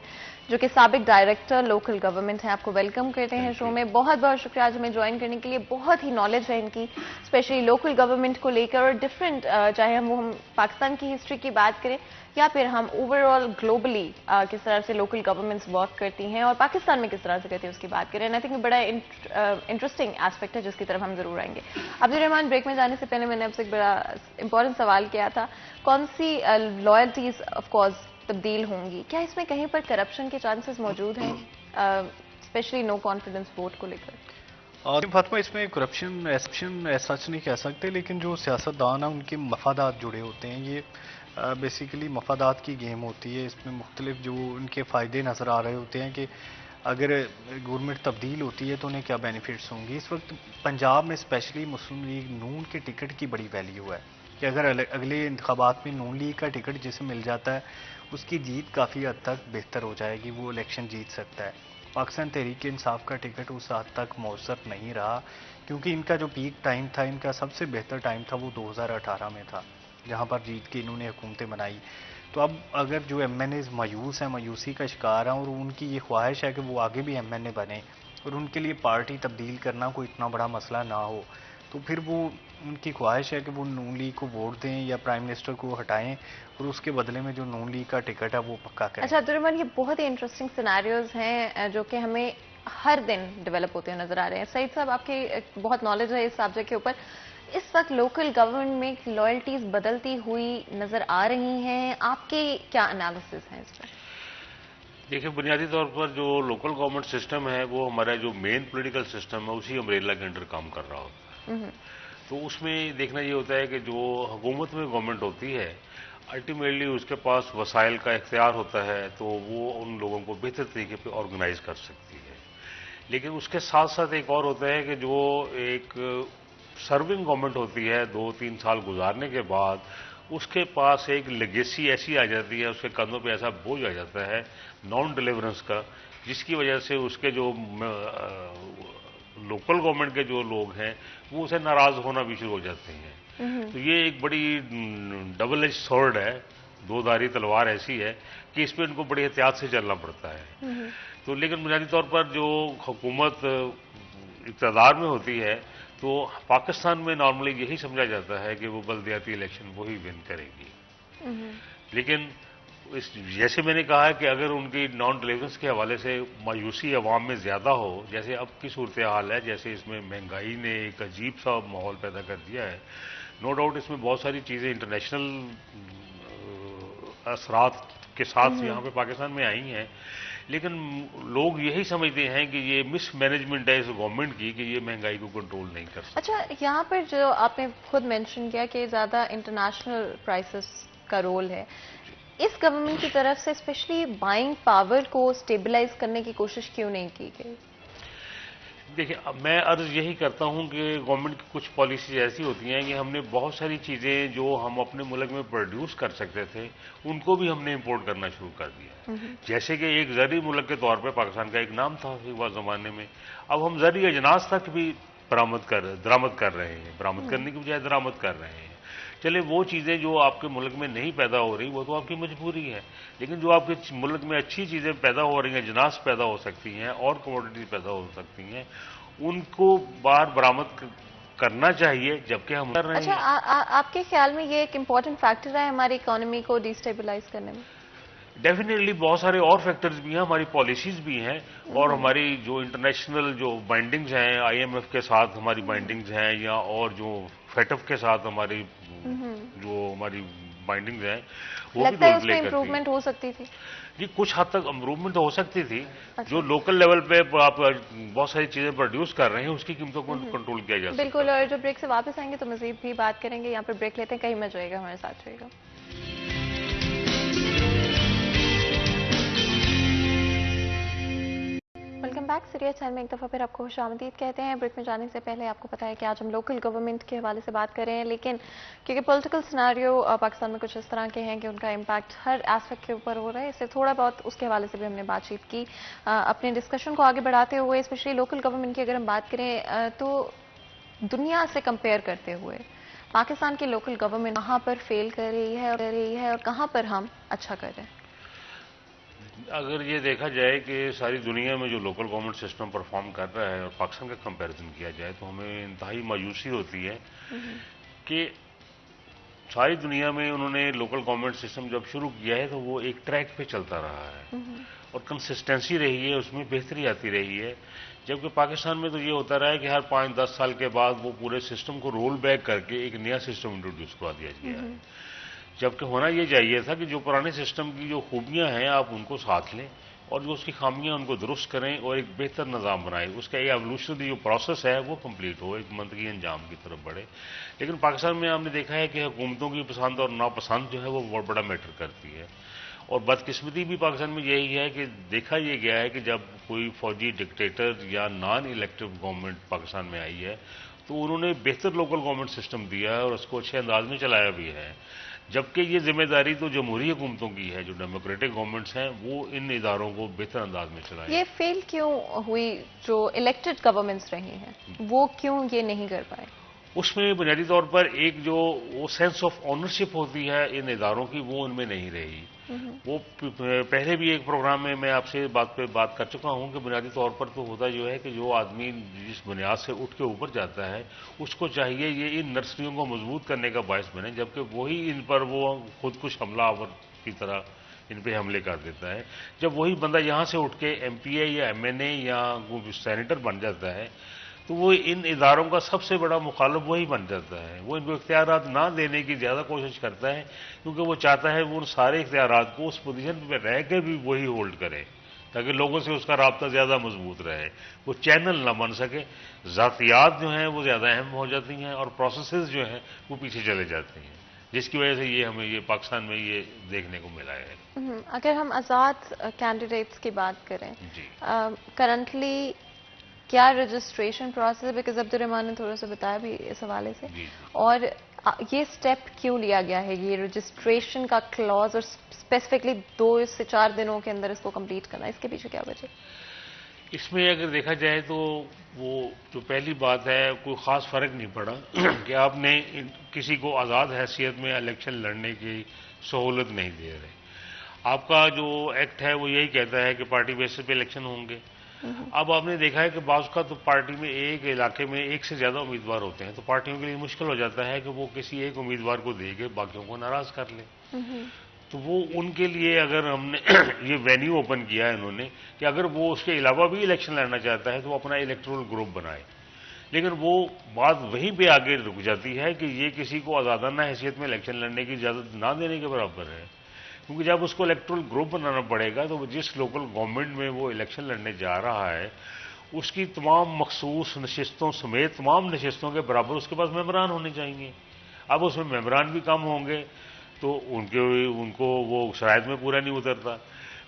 जो कि साबिक डायरेक्टर लोकल गवर्नमेंट हैं। आपको वेलकम करते हैं शो में। बहुत बहुत शुक्रिया आज हमें ज्वाइन करने के लिए। बहुत ही नॉलेज है इनकी, स्पेशली लोकल गवर्नमेंट को लेकर और डिफरेंट, चाहे हम पाकिस्तान की हिस्ट्री की बात करें या फिर हम ओवरऑल ग्लोबली किस तरह से लोकल गवर्नमेंट्स वर्क करती हैं और पाकिस्तान में किस तरह से करती हैं उसकी बात करें। आई थिंक बड़ा इंटरेस्टिंग एस्पेक्ट है जिसकी तरफ हम जरूर आएंगे। अब्दुर्रहमान, ब्रेक में जाने से पहले मैंने आपसे एक बड़ा इंपॉर्टेंट सवाल किया था, कौन सी लॉयल्टीज ऑफ कोर्स तब्दील होंगी, क्या इसमें कहीं पर करप्शन के चांसेस मौजूद हैं, स्पेशली नो कॉन्फिडेंस वोट को लेकर? और फातिमा, इसमें करप्शन सच नहीं कह सकते, लेकिन जो सियासतदान हैं उनके मफादात जुड़े होते हैं। ये बेसिकली मफादात की गेम होती है। इसमें मुख्तलिफ जो उनके फ़ायदे नज़र आ रहे होते हैं कि अगर गवर्नमेंट तब्दील होती है तो उन्हें क्या बेनिफिट्स होंगी। इस वक्त पंजाब में स्पेशली मुस्लिम लीग नून के टिकट की बड़ी वैल्यू है कि अगर अगले इंतखाबात में नून लीग का टिकट जिसे मिल जाता है उसकी जीत काफ़ी हद तक बेहतर हो जाएगी, वो इलेक्शन जीत सकता है। पाकिस्तान तहरीक इंसाफ का टिकट उस हद तक मौसर नहीं रहा, क्योंकि इनका जो पीक टाइम था, इनका सबसे बेहतर टाइम था वो 2018 में था, जहां पर जीत के इन्होंने हुकूमतें बनाई। तो अब अगर जो MNAs मायूस हैं, मायूसी का शिकार हैं और उनकी ये ख्वाहिश है कि वो आगे भी MNA बने और उनके लिए पार्टी तब्दील करना कोई इतना बड़ा मसला ना हो, तो फिर वो उनकी ख्वाहिश है कि वो नून लीग को वोट दें या प्राइम मिनिस्टर को हटाएं और उसके बदले में जो नून लीग का टिकट है वो पक्का करें। अच्छा अब्दुर्रहमान, ये बहुत ही इंटरेस्टिंग सिनेरियोज हैं जो कि हमें हर दिन डेवलप होते हुए नजर आ रहे हैं। सईद साहब, आपकी बहुत नॉलेज है इस सब्जेक्ट के ऊपर। इस वक्त लोकल गवर्नमेंट में लॉयल्टीज बदलती हुई नजर आ रही हैं, आपके क्या एनालिसिस हैं इस पर? देखिए, बुनियादी तौर पर जो लोकल गवर्नमेंट सिस्टम है वो हमारा जो मेन पॉलिटिकल सिस्टम है उसी अम्ब्रेला के अंडर काम कर रहा होता है। तो उसमें देखना ये होता है कि जो हुकूमत में गवर्नमेंट होती है अल्टीमेटली उसके पास वसाइल का इख्तियार होता है, तो वो उन लोगों को बेहतर तरीके पे ऑर्गेनाइज कर सकती है। लेकिन उसके साथ साथ एक और होता है कि जो एक सर्विंग गवर्नमेंट होती है 2-3 साल गुजारने के बाद उसके पास एक लेगेसी ऐसी आ जाती है, उसके कंधों पे ऐसा बोझ आ जाता है नॉन डिलीवरेंस का, जिसकी वजह से उसके जो लोकल गवर्नमेंट के जो लोग हैं वो उसे नाराज होना भी शुरू हो जाते हैं। तो ये एक बड़ी डबल एज स्वॉर्ड है, दो-धारी तलवार ऐसी है कि इस पर इनको बड़ी एहतियात से चलना पड़ता है। तो लेकिन बुनियादी तौर पर जो हुकूमत इक़्तिदार में होती है तो पाकिस्तान में नॉर्मली यही समझा जाता है कि वो बल्दियाती इलेक्शन वही विन करेगी। लेकिन जैसे मैंने कहा है कि अगर उनकी नॉन डिलीवरेंस के हवाले से मायूसी अवाम में ज़्यादा हो, जैसे अब की सूरत हाल है, जैसे इसमें महंगाई ने एक अजीब सा माहौल पैदा कर दिया है। नो डाउट इसमें बहुत सारी चीज़ें इंटरनेशनल असरात के साथ यहाँ पे पाकिस्तान में आई हैं, लेकिन लोग यही समझते हैं कि ये मिसमैनेजमेंट है इस गवर्नमेंट की कि ये महंगाई को कंट्रोल नहीं कर सकती। अच्छा, यहाँ पर जो आपने खुद मेंशन किया कि ज़्यादा इंटरनेशनल प्राइसेस का रोल है, इस गवर्नमेंट की तरफ से स्पेशली बाइंग पावर को स्टेबलाइज करने की कोशिश क्यों नहीं की गई? देखिए, मैं अर्ज यही करता हूं कि गवर्नमेंट की कुछ पॉलिसीज ऐसी होती हैं कि हमने बहुत सारी चीज़ें जो हम अपने मुल्क में प्रोड्यूस कर सकते थे उनको भी हमने इंपोर्ट करना शुरू कर दिया। जैसे कि एक ज़री मुल्क के तौर पे पाकिस्तान का एक नाम था एक बार ज़माने में, अब हम ज़री अजनास तक भी दरामद कर रहे हैं, बरामद करने की बजाय दरामद कर रहे हैं। चले वो चीज़ें जो आपके मुल्क में नहीं पैदा हो रही वो तो आपकी मजबूरी है, लेकिन जो आपके मुल्क में अच्छी चीज़ें पैदा हो रही हैं, जिनास पैदा हो सकती हैं और कमोडिटी पैदा हो सकती हैं, उनको बाहर बरामद करना चाहिए, जबकि हम कर रहे अच्छा, हैं। आपके ख्याल में ये एक इम्पॉर्टेंट फैक्टर है हमारी इकोनॉमी को डिस्टेबलाइज करने में? डेफिनेटली बहुत सारे और फैक्टर्स भी हैं, हमारी पॉलिसीज भी हैं, और हमारी जो इंटरनेशनल जो बाइंडिंग्स हैं, आईएमएफ के साथ हमारी बाइंडिंग्स हैं, या और जो फेटफ के साथ हमारी जो हमारी बाइंडिंग्स हैं, वो भी लगता है रोल उसमें प्ले करती इम्प्रूवमेंट हैं। हो सकती थी? जी, कुछ हद तक इम्प्रूवमेंट हो सकती थी। अच्छा। जो लोकल लेवल पे आप बहुत सारी चीजें प्रोड्यूस कर रहे हैं, उसकी कीमतों को कंट्रोल किया जा सकता बिल्कुल, है। और जब ब्रेक से वापस आएंगे तो मजीद भी बात करेंगे। यहाँ पर ब्रेक लेते हैं, कहीं मत जाइएगा, हमारे साथ रहिएगा। Welcome back. सीरियस टाइम में एक दफ़ा फिर आपको खुशामदीद कहते हैं। ब्रेक में जाने से पहले आपको पता है कि आज हम लोकल गवर्नमेंट के हवाले से बात कर रहे हैं, लेकिन क्योंकि पॉलिटिकल सिनारियो पाकिस्तान में कुछ इस तरह के हैं कि उनका इम्पैक्ट हर एस्पेक्ट के ऊपर हो रहा है, इससे थोड़ा बहुत उसके हवाले से भी हमने बातचीत की। अपने डिस्कशन को आगे बढ़ाते हुए स्पेशली लोकल गवर्नमेंट की अगर हम बात करें तो दुनिया से कंपेयर करते हुए पाकिस्तान की लोकल गवर्नमेंट कहाँ पर फेल कर रही है और कहाँ पर हम अच्छा कर रहे हैं? अगर ये देखा जाए कि सारी दुनिया में जो लोकल गवर्नमेंट सिस्टम परफॉर्म कर रहा है और पाकिस्तान का कंपैरिजन किया जाए, तो हमें इंतहाई मायूसी होती है कि सारी दुनिया में उन्होंने लोकल गवर्नमेंट सिस्टम जब शुरू किया है तो वो एक ट्रैक पे चलता रहा है और कंसिस्टेंसी रही है, उसमें बेहतरी आती रही है। जबकि पाकिस्तान में तो ये होता रहा है कि हर 5-10 साल के बाद वो पूरे सिस्टम को रोल बैक करके एक नया सिस्टम इंट्रोड्यूस करवा दिया गया है। जबकि होना ये चाहिए था कि जो पुराने सिस्टम की जो खूबियां हैं आप उनको साथ लें और जो उसकी खामियां उनको दुरुस्त करें और एक बेहतर निज़ाम बनाएं, उसका एक एवोल्यूशनरी जो प्रोसेस है वो कंप्लीट हो, एक मंतकी अंजाम की तरफ बढ़े। लेकिन पाकिस्तान में हमने देखा है कि हुकूमतों की पसंद और नापसंद जो है वो बहुत बड़ा मैटर करती है, और बदकिस्मती भी पाकिस्तान में यही है कि देखा ये गया है कि जब कोई फौजी डिक्टेटर या नॉन इलेक्टिव गवर्नमेंट पाकिस्तान में आई है तो उन्होंने बेहतर लोकल गवर्नमेंट सिस्टम दिया है और उसको अच्छे अंदाज में चलाया भी है। जबकि ये जिम्मेदारी तो जमहूरी हुकूमतों की है, जो डेमोक्रेटिक गवर्नमेंट्स हैं वो इन इदारों को बेहतर अंदाज में चलाएं। ये फेल क्यों हुई? जो इलेक्टेड गवर्नमेंट्स रही हैं वो क्यों ये नहीं कर पाए? उसमें बुनियादी तौर पर एक जो वो सेंस ऑफ ऑनरशिप होती है इन इदारों की, वो उनमें नहीं रही। वो पहले भी एक प्रोग्राम में मैं आपसे बात कर चुका हूं कि बुनियादी तौर पर तो होता जो है कि जो आदमी जिस बुनियाद से उठ के ऊपर जाता है उसको चाहिए ये इन नर्सरियों को मजबूत करने का बायस बने, जबकि वही इन पर वो खुद कुछ हमलावर की तरह इन पे हमले कर देता है। जब वही बंदा यहाँ से उठ के एमपीए या एमएनए या सेनेटर बन जाता है तो वो इन इदारों का सबसे बड़ा मुखालिफ वही बन जाता है। वो इनको इख्तियारात ना देने की ज़्यादा कोशिश करता है क्योंकि वो चाहता है वो उन सारे इख्तियारात को उस पोजीशन पे रह के भी वही होल्ड करे ताकि लोगों से उसका राब्ता ज़्यादा मजबूत रहे, वो चैनल ना बन सके। ज़ातियात जो हैं वो ज़्यादा अहम हो जाती हैं और प्रोसेसेस जो हैं वो पीछे चले जाते हैं, जिसकी वजह से ये हमें ये पाकिस्तान में ये देखने को मिला है। अगर हम आज़ाद कैंडिडेट्स की बात करें जी, करंटली क्या रजिस्ट्रेशन प्रोसेस है? बिकॉज अब्दुर्रहमान ने थोड़ा सा बताया भी इस हवाले से, और ये स्टेप क्यों लिया गया है, ये रजिस्ट्रेशन का क्लॉज, और स्पेसिफिकली 2 से 4 दिनों के अंदर इसको कंप्लीट करना, इसके पीछे क्या वजह? इसमें अगर देखा जाए तो वो जो पहली बात है कोई ख़ास फ़र्क नहीं पड़ा कि आपने किसी को आज़ाद हैसियत में इलेक्शन लड़ने की सहूलत नहीं दे रहे। आपका जो एक्ट है वो यही कहता है कि पार्टी बेसिस पे इलेक्शन होंगे। अब आपने देखा है कि बाज़ का तो पार्टी में एक इलाके में एक से ज़्यादा उम्मीदवार होते हैं तो पार्टियों के लिए मुश्किल हो जाता है कि वो किसी एक उम्मीदवार को दे के बाकियों को नाराज़ कर ले। तो वो उनके लिए अगर हमने ये वेन्यू ओपन किया है इन्होंने कि अगर वो उसके अलावा भी इलेक्शन लड़ना चाहता है तो वो अपना इलेक्टोरल ग्रुप बनाए, लेकिन वो बात वहीं पे आगे रुक जाती है कि ये किसी को आज़ादाना हैसियत में इलेक्शन लड़ने की इजाज़त ना देने के बराबर है, क्योंकि जब उसको इलेक्टोरल ग्रुप बनाना पड़ेगा तो जिस लोकल गवर्नमेंट में वो इलेक्शन लड़ने जा रहा है उसकी तमाम मखसूस नशिस्तों समेत तमाम नशिस्तों के बराबर उसके पास मेंबरान होने चाहिए। अब उसमें मेंबरान भी कम होंगे तो उनको वो शराइत में पूरा नहीं उतरता।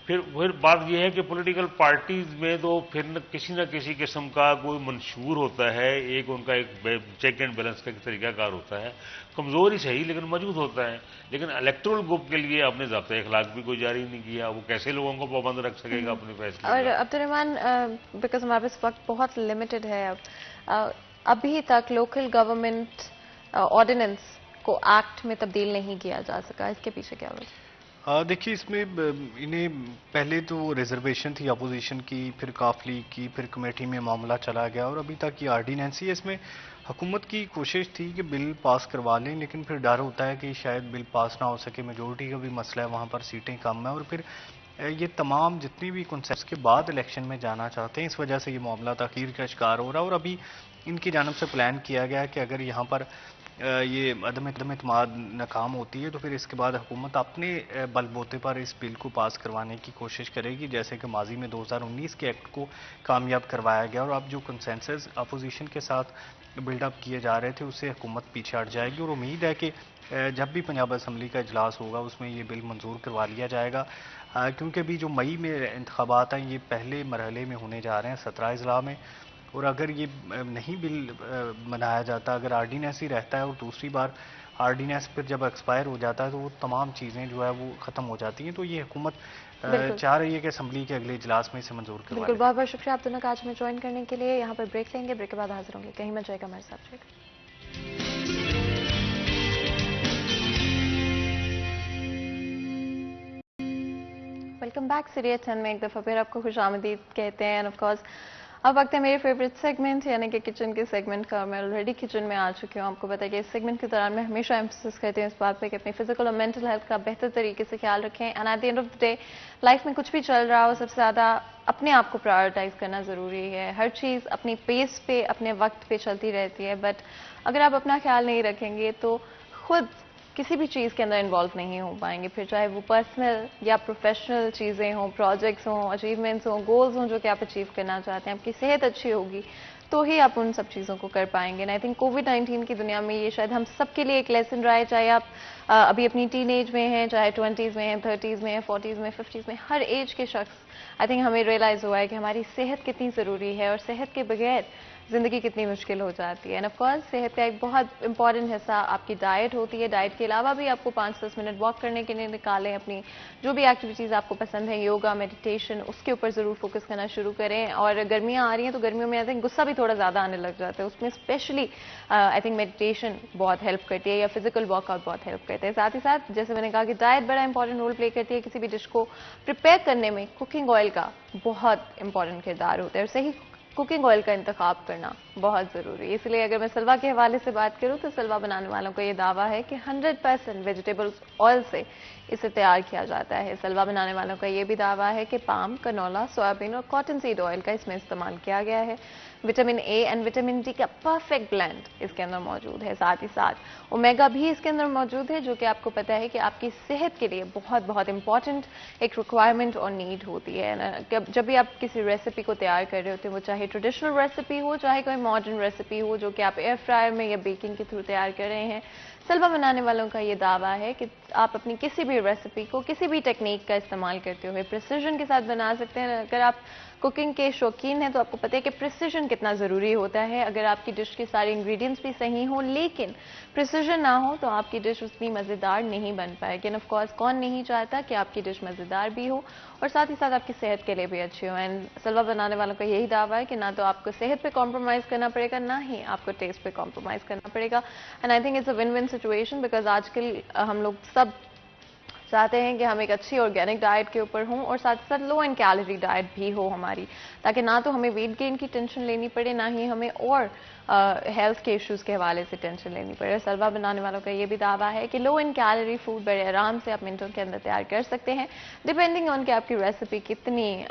फिर बात यह है कि पॉलिटिकल पार्टीज में तो फिर न किसी किस्म का कोई मंशूर होता है, एक उनका एक चेक एंड बैलेंस का तरीकाकार होता है, कमज़ोर ही सही लेकिन मौजूद होता है। लेकिन इलेक्टोरल ग्रुप के लिए आपने ज़ाब्ता अखलाक भी कोई जारी नहीं किया, वो कैसे लोगों को पाबंद रख सकेगा अपने फैसले? और अब्दुर्रहमान, बिकॉज हमारे पास वक्त बहुत लिमिटेड है, अब अभी तक लोकल गवर्नमेंट ऑर्डिनेंस को एक्ट में तब्दील नहीं किया जा सका, इसके पीछे क्या वजह? देखिए, इसमें इन्हें पहले तो रिजर्वेशन थी अपोजिशन की, फिर काफ लीग की, फिर कमेटी में मामला चला गया और अभी तक ये आर्डीनेंस ही है। इसमें हुकूमत की कोशिश थी कि बिल पास करवा लें, लेकिन फिर डर होता है कि शायद बिल पास ना हो सके, मेजोरिटी का भी मसला है, वहाँ पर सीटें कम है और फिर ये तमाम जितनी भी कॉन्सेप्ट्स के बाद इलेक्शन में जाना चाहते हैं, इस वजह से ये मामला ताख़ीर का शिकार हो रहा है। और अभी इनकी जानब से प्लान किया गया है कि अगर यहाँ पर ये अदम इत्मीनान नाकाम होती है तो फिर इसके बाद हुकूमत अपने बलबूते पर इस बिल को पास करवाने की कोशिश करेगी, जैसे कि माजी में 2019 के एक्ट को कामयाब करवाया गया। और अब जो कंसेंसस अपोजिशन के साथ बिल्डअप किए जा रहे थे उससे हुकूमत पीछे हट जाएगी और उम्मीद है कि जब भी पंजाब असम्बली का इजलास होगा उसमें ये बिल मंजूर करवा लिया जाएगा, क्योंकि अभी जो मई में इंतखाबात हैं ये पहले मरहले में होने जा रहे हैं 17 अजला में, और अगर ये नहीं बिल बनाया जाता, अगर आर्डीनेंस ही रहता है और दूसरी बार आर्डीनेंस फिर जब एक्सपायर हो जाता है तो वो तमाम चीज़ें जो है वो ख़त्म हो जाती हैं। तो ये हुकूमत चाह रही है कि असम्बली के अगले इजलास में इसे मंजूर करवा बिल्कुल, बहुत बहुत शुक्रिया आप दोनों का आज हमें ज्वाइन करने के लिए। यहाँ पर ब्रेक लेंगे, ब्रेक के बाद हाजिर होंगे। कहीं मत जाएगा हमारे साथ रहेगा। Welcome back. सीरियस 10 में एक दफ़ा फिर आपको खुशामदीद कहते हैं। एंड ऑफ कोर्स अब वक्त है मेरे फेवरेट सेगमेंट यानी कि किचन के सेगमेंट का। मैं ऑलरेडी किचन में आ चुकी हूँ। आपको पता है कि इस सेगमेंट के दौरान मैं हमेशा एम्फसिस करती हूँ इस बात पे कि अपनी फिजिकल और मेंटल हेल्थ का बेहतर तरीके से ख्याल रखें। And at the end of the day life में कुछ भी चल रहा हो, सबसे ज़्यादा अपने आप को प्रायोरिटाइज करना ज़रूरी है। हर चीज़ अपनी पेस पे, अपने वक्त पे चलती रहती है, बट अगर आप अपना ख्याल नहीं रखेंगे तो खुद किसी भी चीज़ के अंदर इन्वॉल्व नहीं हो पाएंगे, फिर चाहे वो पर्सनल या प्रोफेशनल चीज़ें हों, प्रोजेक्ट्स हों, अचीवमेंट्स हों, गोल्स हों जो कि आप अचीव करना चाहते हैं। आपकी सेहत अच्छी होगी तो ही आप उन सब चीज़ों को कर पाएंगे। एंड आई थिंक कोविड-19 की दुनिया में ये शायद हम सब के लिए एक लेसन रहा है, चाहे आप अभी अपनी टीनेज में हैं, चाहे 20s में हैं, 30s में हैं, 40s में, 50s में, हर एज के शख्स आई थिंक हमें रियलाइज़ हुआ है कि हमारी सेहत कितनी ज़रूरी है और सेहत के बगैर ज़िंदगी कितनी मुश्किल हो जाती है। एंड ऑफ कोर्स सेहत का एक बहुत इंपॉर्टेंट हिस्सा आपकी डाइट होती है। डाइट के अलावा भी आपको 5-10 मिनट वॉक करने के लिए निकालें। अपनी जो भी एक्टिविटीज़ आपको पसंद है, योगा, मेडिटेशन, उसके ऊपर ज़रूर फोकस करना शुरू करें। और गर्मियाँ आ रही हैं तो गर्मियों में आई थिंक गुस्सा भी थोड़ा ज़्यादा आने लग जाता है, उसमें स्पेशली आई थिंक मेडिटेशन बहुत हेल्प करती है या फिजिकल वर्कआउट बहुत हेल्प करता है। साथ ही साथ जैसे मैंने कहा कि डाइट बड़ा इंपॉर्टेंट रोल प्ले करती है। किसी भी डिश को प्रिपेयर करने में कुकिंग ऑयल का बहुत इंपॉर्टेंट किरदार होता है और सही कुकिंग ऑयल का इंतखाब करना बहुत ज़रूरी है। इसलिए अगर मैं सलवा के हवाले से बात करूं तो सलवा बनाने वालों का ये दावा है कि 100% वेजिटेबल्स ऑयल से इसे तैयार किया जाता है। सलवा बनाने वालों का ये भी दावा है कि पाम, कनोला, सोयाबीन और कॉटन सीड ऑयल का इसमें इस्तेमाल किया गया है। Vitamin A and vitamin D का परफेक्ट ब्लेंड इसके अंदर मौजूद है। साथ ही साथ ओमेगा भी इसके अंदर मौजूद है, जो कि आपको पता है कि आपकी सेहत के लिए बहुत बहुत इंपॉर्टेंट एक रिक्वायरमेंट और नीड होती है। जब भी आप किसी रेसिपी को तैयार कर रहे होते हैं, वो चाहे ट्रेडिशनल रेसिपी हो, चाहे कोई मॉडर्न रेसिपी हो जो कि आप एयर फ्रायर में या बेकिंग के थ्रू तैयार कर रहे हैं, सलवा बनाने वालों का ये दावा है कि आप अपनी किसी भी रेसिपी को किसी भी टेक्निक का इस्तेमाल करते हुए प्रिसिजन के साथ बना सकते हैं। अगर आप कुकिंग के शौकीन हैं तो आपको पता है कि प्रिसिजन कितना ज़रूरी होता है। अगर आपकी डिश के सारे इंग्रेडिएंट्स भी सही हों लेकिन प्रिसिजन ना हो तो आपकी डिश उतनी मज़ेदार नहीं बन पाएगी। एंड ऑफ कोर्स कौन नहीं चाहता कि आपकी डिश मज़ेदार भी हो और साथ ही साथ आपकी सेहत के लिए भी अच्छी हो। एंड सलवा बनाने वालों का यही दावा है कि ना तो आपको सेहत पे कॉम्प्रोमाइज़ करना पड़ेगा, ना ही आपको टेस्ट पे कॉम्प्रोमाइज़ करना पड़ेगा। And I think it's a win win situation because आजकल हम लोग सब चाहते हैं कि हम एक अच्छी ऑर्गेनिक डाइट के ऊपर हों और साथ साथ लो इन कैलोरी डाइट भी हो हमारी, ताकि ना तो हमें वेट गेन की टेंशन लेनी पड़े, ना ही हमें और हेल्थ के इश्यूज़ के हवाले से टेंशन लेनी पड़े। सलवा बनाने वालों का ये भी दावा है कि लो इन कैलोरी फूड बड़े आराम से आप मिनटों के अंदर तैयार कर सकते हैं, डिपेंडिंग ऑन कि आपकी रेसिपी कितनी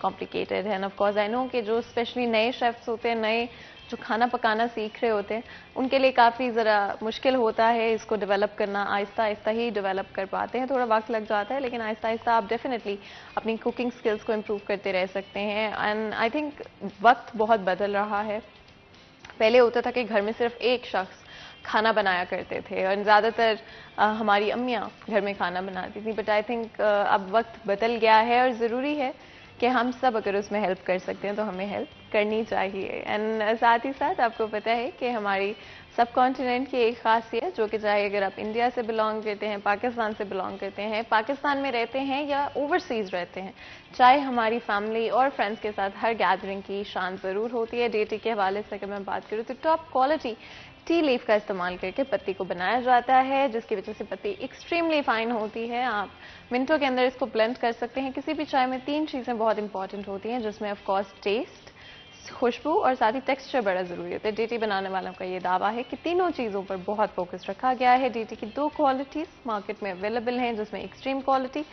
कॉम्प्लिकेटेड है। And of course I know कि जो स्पेशली नए शेफ्स होते हैं, नए जो खाना पकाना सीख रहे होते हैं, उनके लिए काफ़ी ज़रा मुश्किल होता है इसको डेवलप करना। आहिस्ता आहिस्ता ही डेवलप कर पाते हैं, थोड़ा वक्त लग जाता है, लेकिन आहिस्ता आहिस्ता आप डेफिनेटली अपनी कुकिंग स्किल्स को इम्प्रूव करते रह सकते हैं। एंड आई थिंक वक्त बहुत बदल रहा है। पहले होता था कि घर में सिर्फ एक शख्स खाना बनाया करते थे और ज़्यादातर हमारी अम्मियाँ घर में खाना बनाती थी, बट आई थिंक अब वक्त बदल गया है और ज़रूरी है कि हम सब अगर उसमें हेल्प कर सकते हैं तो हमें हेल्प करनी चाहिए। एंड साथ ही साथ आपको पता है कि हमारी सब कॉन्टिनेंट की एक खासियत, जो कि चाहे अगर आप इंडिया से बिलोंग करते हैं, पाकिस्तान से बिलोंग करते हैं, पाकिस्तान में रहते हैं या ओवरसीज़ रहते हैं, चाहे हमारी फैमिली और फ्रेंड्स के साथ हर गैदरिंग की शान ज़रूर होती है। डेटी के हवाले से अगर मैं बात करूँ तो टॉप क्वालिटी टी लीफ का इस्तेमाल करके पत्ती को बनाया जाता है, जिसकी वजह से पत्ती एक्सट्रीमली फाइन होती है। आप मिनटों के अंदर इसको ब्लेंड कर सकते हैं। किसी भी चाय में 3 चीज़ें बहुत इंपॉर्टेंट होती हैं, जिसमें ऑफ कोर्स टेस्ट, खुशबू और साथ ही टेक्सचर बड़ा ज़रूरी होता है। डीटी बनाने वालों का ये दावा है कि तीनों चीज़ों पर बहुत फोकस रखा गया है। डीटी की 2 क्वालिटीज़ मार्केट में अवेलेबल हैं, जिसमें एक्सट्रीम क्वालिटी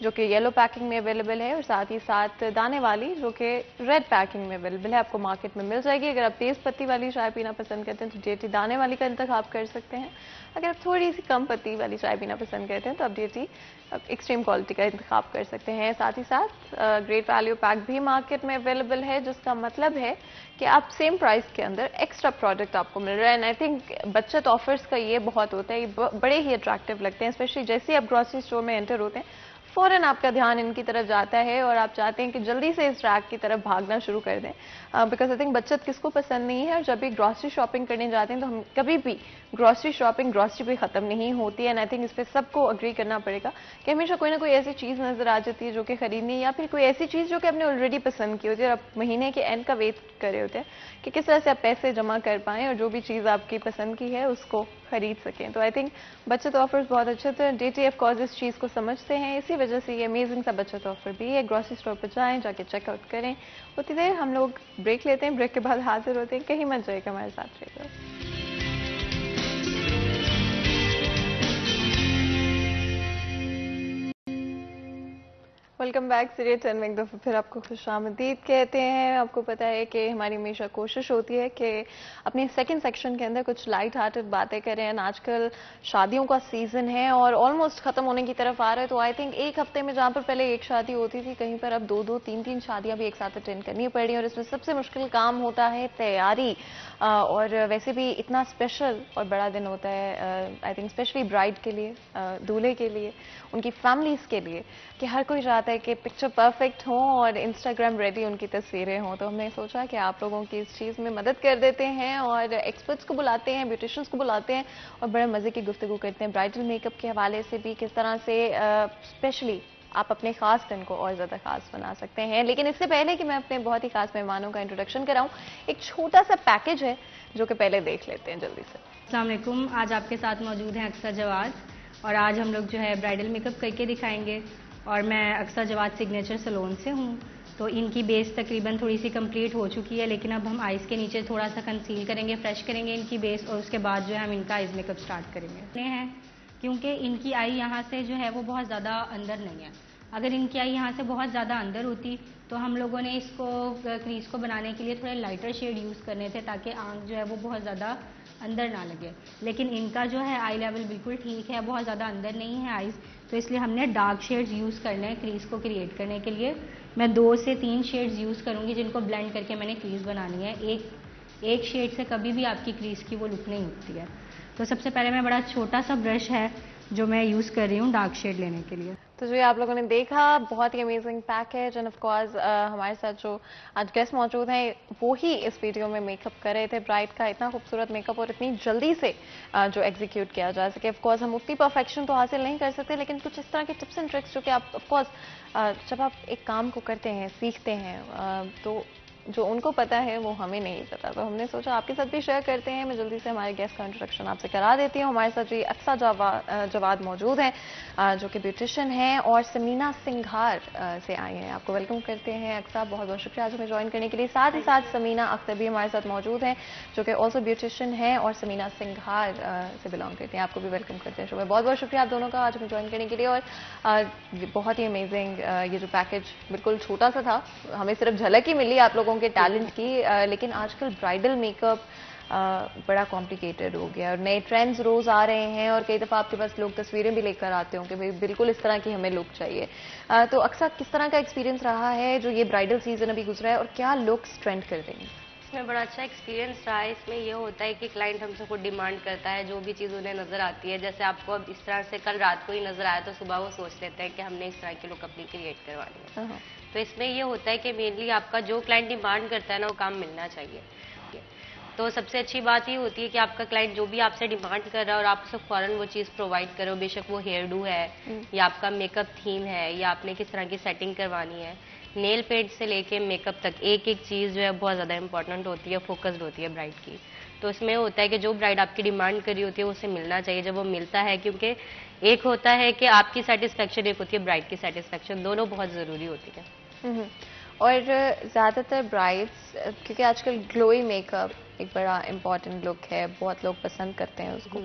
जो कि येलो पैकिंग में अवेलेबल है और साथ ही साथ दाने वाली जो कि रेड पैकिंग में अवेलेबल है, आपको मार्केट में मिल जाएगी। अगर आप तेज़ पत्ती वाली चाय पीना पसंद करते हैं तो डीटी दाने वाली का इंतखाब कर सकते हैं। अगर आप थोड़ी सी कम पत्ती वाली चाय पीना पसंद करते हैं तो आप डीटी एक्सट्रीम क्वालिटी का इंतखाब कर सकते हैं। साथ ही साथ ग्रेट वैल्यू पैक भी मार्केट में अवेलेबल है, जिसका मतलब है कि आप सेम प्राइस के अंदर एक्स्ट्रा प्रोडक्ट आपको मिल रहा है। एंड आई थिंक बचत ऑफर्स का ये बहुत होता है, ये बड़े ही अट्रैक्टिव लगते हैं, स्पेशली जैसे ही आप ग्रॉसरी स्टोर में एंटर होते हैं फौरन आपका ध्यान इनकी तरफ जाता है और आप चाहते हैं कि जल्दी से इस रैक की तरफ भागना शुरू कर दें, बिकॉज आई थिंक बचत किसको पसंद नहीं है। और जब भी ग्रॉसरी शॉपिंग करने जाते हैं तो हम कभी भी ग्रॉसरी शॉपिंग ग्रॉसरी पे ख़त्म नहीं होती है। एंड आई थिंक इस पर सबको अग्री करना पड़ेगा कि हमेशा कोई ना कोई ऐसी चीज़ नज़र आ जाती है जो कि खरीदनी, या फिर कोई ऐसी चीज़ जो कि आपने ऑलरेडी पसंद की होती है और आप महीने के एंड का वेट कर रहे होते हैं कि किस तरह से आप पैसे जमा कर पाएँ और जो भी चीज़ आपकी पसंद की है उसको खरीद सकें। तो आई थिंक बचत ऑफर्स बहुत अच्छे थे। डीटी ऑफ कोर्स इस चीज़ को समझते हैं, इसी वजह से ये अमेजिंग सा बचत ऑफर भी है। ग्रॉसरी स्टोर पर जाएं, जाके चेकआउट करें। उतनी देर हम लोग ब्रेक लेते हैं, ब्रेक के बाद हाजिर होते हैं। कहीं मत जाएगा, हमारे साथ रहेगा। Welcome back. सीरियल 10 में एक दफ़ा फिर आपको खुशामदीद कहते हैं। आपको पता है कि हमारी हमेशा कोशिश होती है कि अपने सेकंड सेक्शन के अंदर कुछ लाइट हार्टेड बातें करें। आजकल शादियों का सीज़न है और ऑलमोस्ट ख़त्म होने की तरफ आ रहा है, तो आई थिंक एक हफ्ते में जहाँ पर पहले एक शादी होती थी, कहीं पर अब 2-2, 3-3 शादियाँ भी एक साथ अटेंड करनी पड़ रही हैं और इसमें सबसे मुश्किल काम होता है तैयारी। और वैसे भी इतना स्पेशल और बड़ा दिन होता है, आई थिंक स्पेशली ब्राइड के लिए, दूल्हे के लिए, उनकी फैमिलीज़ के लिए, कि हर कोई चाहता है कि पिक्चर परफेक्ट हो और इंस्टाग्राम रेडी उनकी तस्वीरें हों। तो हमने सोचा कि आप लोगों की इस चीज़ में मदद कर देते हैं और एक्सपर्ट्स को बुलाते हैं, ब्यूटिशियंस को बुलाते हैं और बड़े मज़े की गुफ्तगू करते हैं ब्राइडल मेकअप के हवाले से भी, किस तरह से स्पेशली आप अपने खास दिन को और ज़्यादा खास बना सकते हैं। लेकिन इससे पहले कि मैं अपने बहुत ही खास मेहमानों का इंट्रोडक्शन कराऊं, एक छोटा सा पैकेज है जो कि पहले देख लेते हैं जल्दी से। अस्सलाम वालेकुम, आज आपके साथ मौजूद हैं अक्सर जवाद और आज हम लोग जो है ब्राइडल मेकअप करके दिखाएंगे। और मैं अक्सर जवाद सिग्नेचर सैलून से हूँ, तो इनकी बेस तकरीबन थोड़ी सी कंप्लीट हो चुकी है, लेकिन अब हम आइज़ के नीचे थोड़ा सा कंसील करेंगे, फ्रेश करेंगे इनकी बेस और उसके बाद जो है हम इनका आइज़ मेकअप स्टार्ट करेंगे। हैं क्योंकि इनकी आई यहाँ से जो है वो बहुत ज़्यादा अंदर नहीं है। अगर इनकी आई यहाँ से बहुत ज़्यादा अंदर होती तो हम लोगों ने इसको क्रीज को बनाने के लिए थोड़े लाइटर शेड यूज़ करने थे ताकि आँख जो है वो बहुत ज़्यादा अंदर ना लगे। लेकिन इनका जो है आई लेवल बिल्कुल ठीक है, बहुत ज़्यादा अंदर नहीं है आइज़, तो इसलिए हमने डार्क शेड्स यूज़ करने हैं क्रीज को क्रिएट करने के लिए। मैं 2 से 3 शेड्स यूज़ करूँगी जिनको ब्लेंड करके मैंने क्रीज बनानी है। एक शेड से कभी भी आपकी क्रीज की वो लुक नहीं उठती है। तो सबसे पहले मैं बड़ा छोटा सा ब्रश है जो मैं यूज़ कर रही हूँ डार्क शेड लेने के लिए। तो जो आप लोगों ने देखा, बहुत ही amazing package. And of course हमारे साथ जो आज गेस्ट मौजूद हैं वो ही इस वीडियो में मेकअप कर रहे थे ब्राइड का। इतना खूबसूरत मेकअप और इतनी जल्दी से जो एग्जीक्यूट किया जा सके। ऑफ कोर्स हम उतनी परफेक्शन तो हासिल नहीं कर सकते, लेकिन कुछ इस तरह के टिप्स एंड ट्रिक्स जो कि आप ऑफ कोर्स जब आप एक काम को करते हैं, सीखते हैं, तो जो उनको पता है वो हमें नहीं पता, तो हमने सोचा आपके साथ भी शेयर करते हैं। मैं जल्दी से हमारे गेस्ट का इंट्रोडक्शन आपसे करा देती हूँ। हमारे साथ जी अक्सा जवाद मौजूद हैं, जो कि ब्यूटिशियन हैं और समीना सिंघार से आए हैं। आपको वेलकम करते हैं अक्सा, बहुत बहुत शुक्रिया आज हमें ज्वाइन करने के लिए। साथ ही साथ समीना अख्तर भी हमारे साथ मौजूद हैं जो कि ऑल्सो ब्यूटिशियन हैं और समीना सिंघार से बिलोंग करते हैं। आपको भी वेलकम करते हैं। शुभ, बहुत बहुत शुक्रिया आप दोनों का आज हमें ज्वाइन करने के लिए। और बहुत ही अमेजिंग ये जो पैकेज बिल्कुल छोटा सा था, हमें सिर्फ झलक ही मिली आप लोगों के टैलेंट की, लेकिन आजकल ब्राइडल मेकअप बड़ा कॉम्प्लिकेटेड हो गया और नए ट्रेंड्स रोज आ रहे हैं और कई दफ़ा आपके पास लोग तस्वीरें भी लेकर आते हों कि भाई बिल्कुल इस तरह की हमें लुक चाहिए। तो अक्सर किस तरह का एक्सपीरियंस रहा है जो ये ब्राइडल सीजन अभी गुजरा है और क्या लुक्स ट्रेंड कर देंगे? इसमें बड़ा अच्छा एक्सपीरियंस रहा है। इसमें ये होता है कि क्लाइंट हमसे खुद डिमांड करता है, जो भी चीज़ उन्हें नज़र आती है। जैसे आपको अब इस तरह से कल रात को ही नज़र आया तो सुबह वो सोच लेते हैं कि हमने इस तरह की लुक अपनी क्रिएट करवानी है। तो इसमें ये होता है कि मेनली आपका जो क्लाइंट डिमांड करता है ना वो काम मिलना चाहिए। तो सबसे अच्छी बात ये होती है कि आपका क्लाइंट जो भी आपसे डिमांड कर रहा है और आप उसे फ़ौरन वो चीज़ प्रोवाइड करो, बेशक वो हेयर डू है या आपका मेकअप थीम है या आपने किस तरह की सेटिंग करवानी है। नेल पेंट से लेके मेकअप तक एक एक चीज़ जो है बहुत ज़्यादा इंपॉर्टेंट होती है, फोकस्ड होती है ब्राइड की। तो इसमें होता है कि जो ब्राइड आपकी डिमांड कर रही होती है उसे मिलना चाहिए जब वो मिलता है, क्योंकि एक होता है कि आपकी सेटिस्फेक्शन, एक होती है ब्राइड की सेटिस्फेक्शन, दोनों बहुत ज़रूरी होती है। और ज़्यादातर ब्राइड्स, क्योंकि आजकल ग्लोई मेकअप एक बड़ा इम्पॉर्टेंट लुक है, बहुत लोग पसंद करते हैं उसको,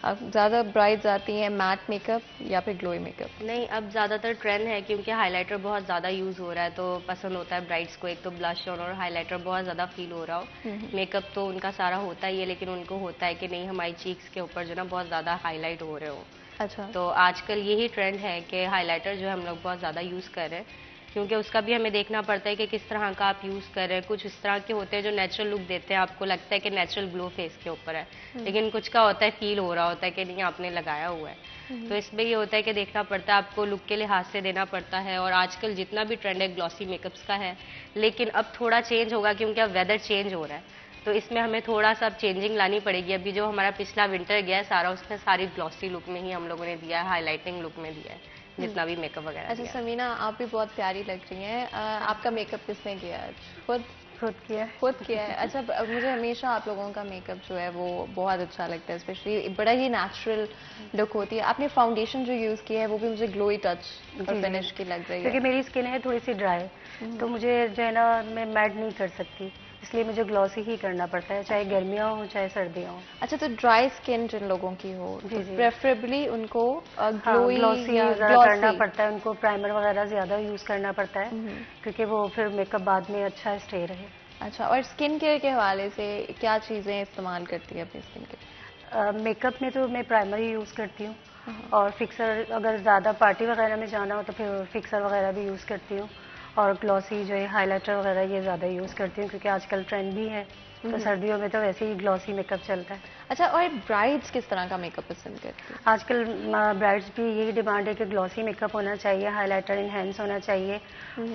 ज़्यादा ब्राइड्स आती हैं मैट मेकअप या फिर ग्लोई मेकअप? नहीं, अब ज़्यादातर ट्रेंड है क्योंकि हाइलाइटर बहुत ज़्यादा यूज़ हो रहा है, तो पसंद होता है ब्राइड्स को एक तो ब्लश ऑन और हाइलाइटर बहुत ज़्यादा फील हो रहा हो। मेकअप तो उनका सारा होता ही है, लेकिन उनको होता है कि नहीं हमारी चीक्स के ऊपर जो ना बहुत ज़्यादा हाईलाइट हो रहे हो। अच्छा। तो आजकल यही ट्रेंड है कि हाइलाइटर जो है हम लोग बहुत ज़्यादा यूज़ कर रहे हैं, क्योंकि उसका भी हमें देखना पड़ता है कि किस तरह का आप यूज़ कर रहे हैं। कुछ इस तरह के होते हैं जो नेचुरल लुक देते हैं, आपको लगता है कि नेचुरल ग्लो फेस के ऊपर है, लेकिन कुछ का होता है फील हो रहा होता है कि नहीं आपने लगाया हुआ है। तो इसमें ये होता है कि देखना पड़ता है, आपको लुक के लिहाज से देना पड़ता है। और आजकल जितना भी ट्रेंड है ग्लॉसी मेकअप्स का है, लेकिन अब थोड़ा चेंज होगा क्योंकि अब वेदर चेंज हो रहा है, तो इसमें हमें थोड़ा सा चेंजिंग लानी पड़ेगी। अभी जो हमारा पिछला विंटर गया है सारा, उसमें सारी ग्लॉसी लुक में ही हम लोगों ने दिया है, हाईलाइटिंग लुक में दिया है जितना भी मेकअप वगैरह। अच्छा समीना, आप भी बहुत प्यारी लग रही हैं। आपका मेकअप किसने किया आज? खुद किया है। अच्छा, मुझे हमेशा आप लोगों का मेकअप जो है वो बहुत अच्छा लगता है, स्पेशली बड़ा ही नेचुरल लुक होती है। आपने फाउंडेशन जो यूज़ किया है वो भी मुझे ग्लोई टच और फिनिश की लग रही है, क्योंकि मेरी स्किन है थोड़ी सी ड्राई, तो मुझे जो है ना मैं मैट नहीं कर सकती, इसलिए मुझे ग्लॉसी ही करना पड़ता है, चाहे गर्मियाँ हो चाहे सर्दियाँ हो। अच्छा, तो ड्राई स्किन जिन लोगों की हो तो प्रेफरेबली उनको ग्लॉसी करना पड़ता है, उनको प्राइमर वगैरह ज़्यादा यूज़ करना पड़ता है, क्योंकि वो फिर मेकअप बाद में अच्छा स्टे रहे। अच्छा, और स्किन केयर के हवाले से क्या चीज़ें इस्तेमाल करती है अपनी स्किन के? मेकअप में तो मैं प्राइमर ही यूज़ करती हूँ, और फिक्सर अगर ज़्यादा पार्टी वगैरह में जाना हो तो फिर फिक्सर वगैरह भी यूज़ करती हूँ, और ग्लॉसी जो है हाइलाइटर वगैरह ये ज़्यादा यूज़ करती हूँ, क्योंकि आजकल ट्रेंड भी है, तो सर्दियों में तो वैसे ही ग्लॉसी मेकअप चलता है। अच्छा, और ब्राइड्स किस तरह का मेकअप पसंद करती हैं? आजकल ब्राइड्स भी यही डिमांड है कि ग्लॉसी मेकअप होना चाहिए, हाइलाइटर इनहेंस होना चाहिए,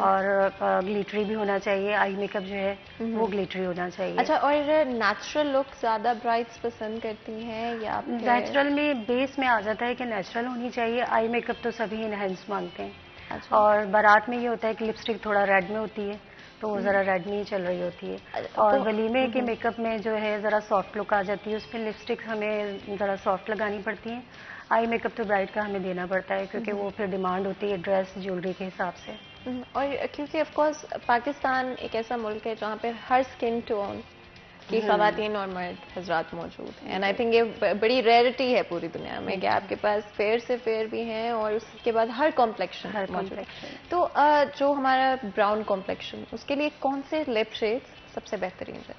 और ग्लिटरी भी होना चाहिए, आई मेकअप जो है वो ग्लिटरी होना चाहिए। अच्छा, और नेचुरल लुक ज़्यादा ब्राइड्स पसंद करती हैं या नेचुरल में बेस में आ जाता है कि नेचुरल होनी चाहिए, आई मेकअप तो सभी इनहेंस मांगते हैं। अच्छा। और बारात में ये होता है कि लिपस्टिक थोड़ा रेड में होती है, तो वो ज़रा रेड में ही चल रही होती है, और वलीमे के मेकअप में जो है ज़रा सॉफ्ट लुक आ जाती है, उसमें लिपस्टिक हमें ज़रा सॉफ्ट लगानी पड़ती है। आई मेकअप तो ब्राइड का हमें देना पड़ता है, क्योंकि वो फिर डिमांड होती है ड्रेस ज्वेलरी के हिसाब से। और क्योंकि ऑफ कोर्स पाकिस्तान एक ऐसा मुल्क है जहाँ पे हर स्किन टोन की ख़वातीन और मर्द हजरात मौजूद हैं, एंड आई थिंक ये बड़ी रेयरिटी है पूरी दुनिया में कि आपके पास फेयर से फेयर भी हैं और उसके बाद हर कॉम्प्लेक्शन मौजूद है। तो जो हमारा ब्राउन कॉम्प्लेक्शन, उसके लिए कौन से लिप शेड्स सबसे बेहतरीन रहते हैं?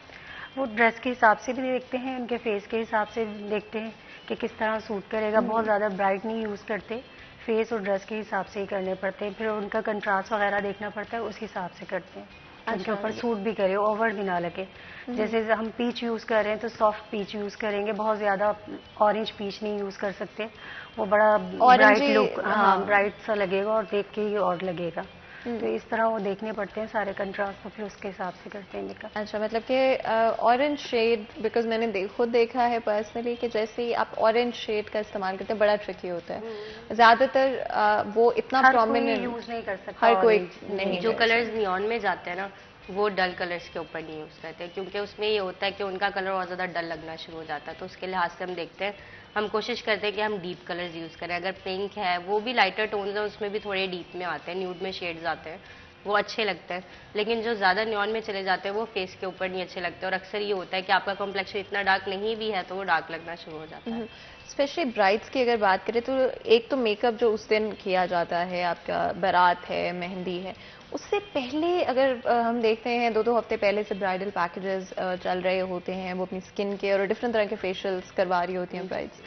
वो ड्रेस के हिसाब से भी देखते हैं, उनके फेस के हिसाब से देखते हैं कि किस तरह सूट करेगा। बहुत ज़्यादा ब्राइट नहीं यूज़ करते, फेस और ड्रेस के हिसाब से ही करने पड़ते हैं, फिर उनका कंट्रास्ट वगैरह देखना पड़ता है, उस हिसाब से करते हैं उनके ऊपर सूट भी करे, ओवर भी ना लगे। जैसे हम पीच यूज़ कर रहे हैं तो सॉफ्ट पीच यूज़ करेंगे, बहुत ज़्यादा ऑरेंज पीच नहीं यूज़ कर सकते, वो बड़ा ब्राइट लुक, हाँ ब्राइट सा लगेगा और देख के ही और लगेगा। तो इस तरह वो देखने पड़ते हैं सारे कंट्रास्ट, तो फिर उसके हिसाब से करते हैं मेकअप। अच्छा, मतलब कि ऑरेंज शेड, बिकॉज मैंने खुद देखा है पर्सनली कि जैसे ही आप ऑरेंज शेड का इस्तेमाल करते हैं बड़ा ट्रिकी होता है। ज़्यादातर वो इतना प्रोमिनेंट यूज़ नहीं कर सकता, हर कोई नहीं। जो कलर्स नियॉन में जाते हैं ना, वो डल कलर्स के ऊपर नहीं यूज़ करते, क्योंकि उसमें ये होता है कि उनका कलर और ज़्यादा डल लगना शुरू हो जाता है, तो उसके लिहाज से हम देखते हैं, हम कोशिश करते हैं कि हम डीप कलर्स यूज़ करें। अगर पिंक है, वो भी लाइटर टोन्स हैं, उसमें भी थोड़े डीप में आते हैं, न्यूड में शेड्स आते हैं, वो अच्छे लगते हैं, लेकिन जो ज़्यादा न्यॉन में चले जाते हैं वो फेस के ऊपर नहीं अच्छे लगते। और अक्सर ये होता है कि आपका कॉम्प्लेक्शन इतना डार्क नहीं भी है तो वो डार्क लगना शुरू हो जाता है। स्पेशली ब्राइड्स की अगर बात करें तो एक तो मेकअप जो उस दिन किया जाता है, आपका बारात है, मेहंदी है, उससे पहले अगर हम देखते हैं 2-2 हफ्ते पहले से ब्राइडल पैकेजेस चल रहे होते हैं, वो अपनी स्किन के और डिफरेंट तरह के फेशियल्स करवा रही होती हैं ब्राइड्स।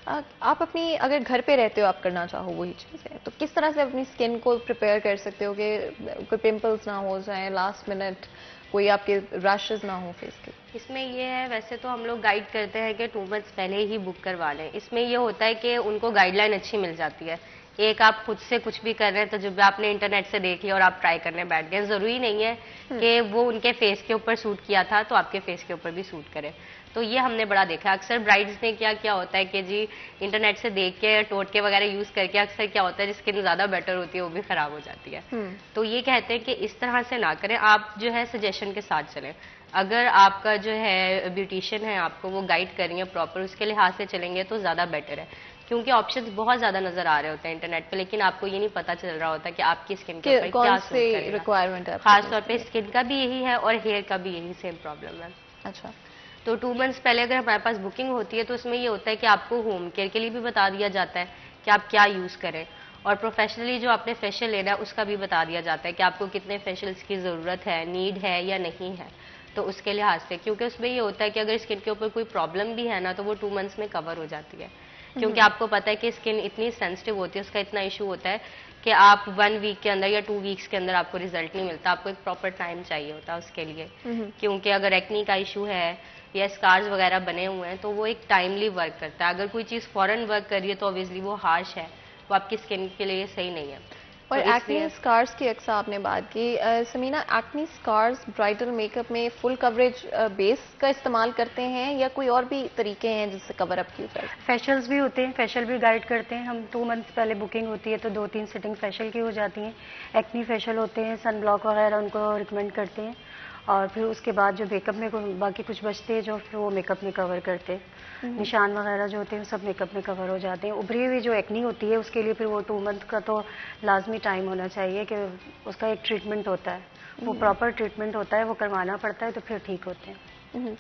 आप अपनी अगर घर पे रहते हो, आप करना चाहो वही चीज़ें, तो किस तरह से अपनी स्किन को प्रिपेयर कर सकते हो कि कोई पिंपल्स ना हो जाएं लास्ट मिनट, कोई आपके रैशेस ना हो फेस के? इसमें ये है, वैसे तो हम लोग गाइड करते हैं कि 2 मंथ्स पहले ही बुक करवा लें। इसमें ये होता है कि उनको गाइडलाइन अच्छी मिल जाती है। एक आप खुद से कुछ भी कर रहे हैं तो जब आपने इंटरनेट से देख लिया और आप ट्राई करने बैठ गए, ज़रूरी नहीं है कि वो उनके फेस के ऊपर सूट किया था तो आपके फेस के ऊपर भी सूट करे। तो ये हमने बड़ा देखा है। अक्सर ब्राइड्स ने क्या होता है कि जी इंटरनेट से देख के टोटके वगैरह यूज़ करके अक्सर क्या होता है जिसकी स्किन ज़्यादा बेटर होती है वो भी ख़राब हो जाती है। तो ये कहते हैं कि इस तरह से ना करें, आप जो है सजेशन के साथ चलें। अगर आपका जो है ब्यूटिशियन है आपको वो गाइड कर रही है प्रॉपर, उसके लिहाज से चलेंगे तो ज़्यादा बेटर है, क्योंकि ऑप्शंस बहुत ज़्यादा नज़र आ रहे होते हैं इंटरनेट पे, लेकिन आपको ये नहीं पता चल रहा होता कि आपकी स्किन के ऊपर क्या सूट करेगा। रिक्वायरमेंट है खास तौर पे स्किन का भी यही है और हेयर का भी यही सेम प्रॉब्लम है। अच्छा, तो 2 मंथ्स पहले अगर हमारे पास बुकिंग होती है तो उसमें ये होता है कि आपको होम केयर के लिए भी बता दिया जाता है कि आप क्या यूज़ करें, और प्रोफेशनली जो आपने फेशियल लेना है उसका भी बता दिया जाता है कि आपको कितने फेशियल्स की ज़रूरत है, नीड है या नहीं है। तो उसके लिहाज से, क्योंकि उसमें ये होता है कि अगर स्किन के ऊपर कोई प्रॉब्लम भी है ना तो वो 2 मंथ्स में कवर हो जाती है, क्योंकि आपको पता है कि स्किन इतनी सेंसिटिव होती है, उसका इतना इशू होता है कि आप 1 वीक के अंदर या 2 वीक्स के अंदर आपको रिजल्ट नहीं मिलता, आपको एक प्रॉपर टाइम चाहिए होता है उसके लिए। क्योंकि अगर एक्नी का इशू है या स्कार्स वगैरह बने हुए हैं तो वो एक टाइमली वर्क करता है। अगर कोई चीज़ फॉरन वर्क कर रही है तो ऑब्वियसली वो हार्श है, वो आपकी स्किन के लिए सही नहीं है। और तो एक्नी स्कार्स की अक्सर आपने बात की, Samina, acne scars bridal makeup में फुल कवरेज बेस का इस्तेमाल करते हैं या कोई और भी तरीके हैं जिससे कवर अप की जाए? फेशियल्स भी होते हैं, फेशियल भी गाइड करते हैं हम। 2 मंथ्स पहले बुकिंग होती है तो 2-3 सिटिंग फेशियल की हो जाती हैं। एक्नी फेशियल होते हैं, सन ब्लॉक वगैरह उनको रिकमेंड करते हैं, और फिर उसके बाद जो मेकअप में बाकी कुछ बचते हैं जो फिर वो मेकअप में कवर करते हैं। निशान वगैरह जो होते हैं सब मेकअप में कवर हो जाते हैं। उभरी हुई जो एक्नी होती है उसके लिए फिर वो 2 मंथ का तो लाजमी टाइम होना चाहिए कि उसका एक ट्रीटमेंट होता है, वो प्रॉपर ट्रीटमेंट होता है, वो करवाना पड़ता है तो फिर ठीक होते हैं।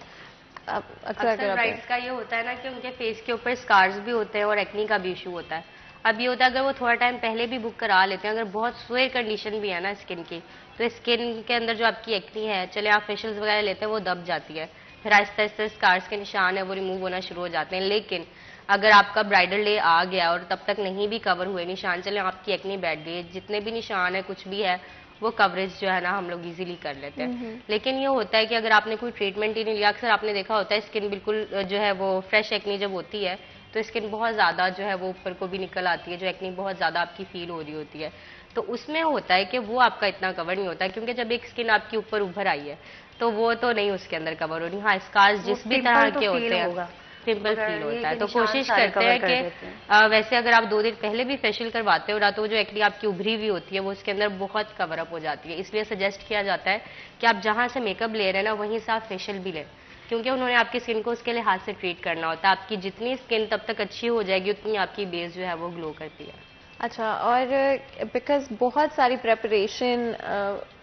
अक्सर ब्राइड्स का ये होता है ना कि उनके फेस के ऊपर स्कार्स भी होते हैं और एक्नी का भी इशू होता है। अब ये होता है अगर वो थोड़ा टाइम पहले भी बुक करा लेते हैं, अगर बहुत सुअर कंडीशन भी है ना स्किन की, तो स्किन के अंदर जो आपकी एक्नी है, चले आप फेशियल्स वगैरह लेते हैं वो दब जाती है, फिर आहिस्ता आहिस्ता स्कार्स के निशान है वो रिमूव होना शुरू हो जाते हैं। लेकिन अगर आपका ब्राइडल डे आ गया और तब तक नहीं भी कवर हुए निशान, चले आपकी एक्नी बैठ गई, जितने भी निशान है कुछ भी है वो कवरेज जो है ना हम लोग इजीली कर लेते हैं। लेकिन ये होता है कि अगर आपने कोई ट्रीटमेंट ही नहीं लिया, अक्सर आपने देखा होता है स्किन बिल्कुल जो है वो फ्रेश एक्नी जब होती है तो स्किन बहुत ज़्यादा जो है वो ऊपर को भी निकल आती है, जो एक्नी बहुत ज़्यादा आपकी फील हो रही होती है, तो उसमें होता है कि वो आपका इतना कवर नहीं होता, क्योंकि जब एक स्किन आपकी ऊपर उभर आई है तो वो तो नहीं उसके अंदर कवर हो रही। हाँ, स्कार्स जिस भी तरह के होते हैं पिंपल फील होता है, तो कोशिश करते हैं कि वैसे अगर आप 2 दिन पहले भी फेशियल करवाते हो ना तो जो एक्नी आपकी उभरी हुई होती है वो उसके अंदर बहुत कवर अप हो जाती है। इसलिए सजेस्ट किया जाता है कि आप जहाँ से मेकअप ले रहे हैं ना वहीं से आप फेशियल भी लें, क्योंकि उन्होंने आपकी स्किन को उसके लिहाज से ट्रीट करना होता है। आपकी जितनी स्किन तब तक अच्छी हो जाएगी उतनी आपकी बेस जो है वो ग्लो करती है। अच्छा, और बिकॉज बहुत सारी प्रेपरेशन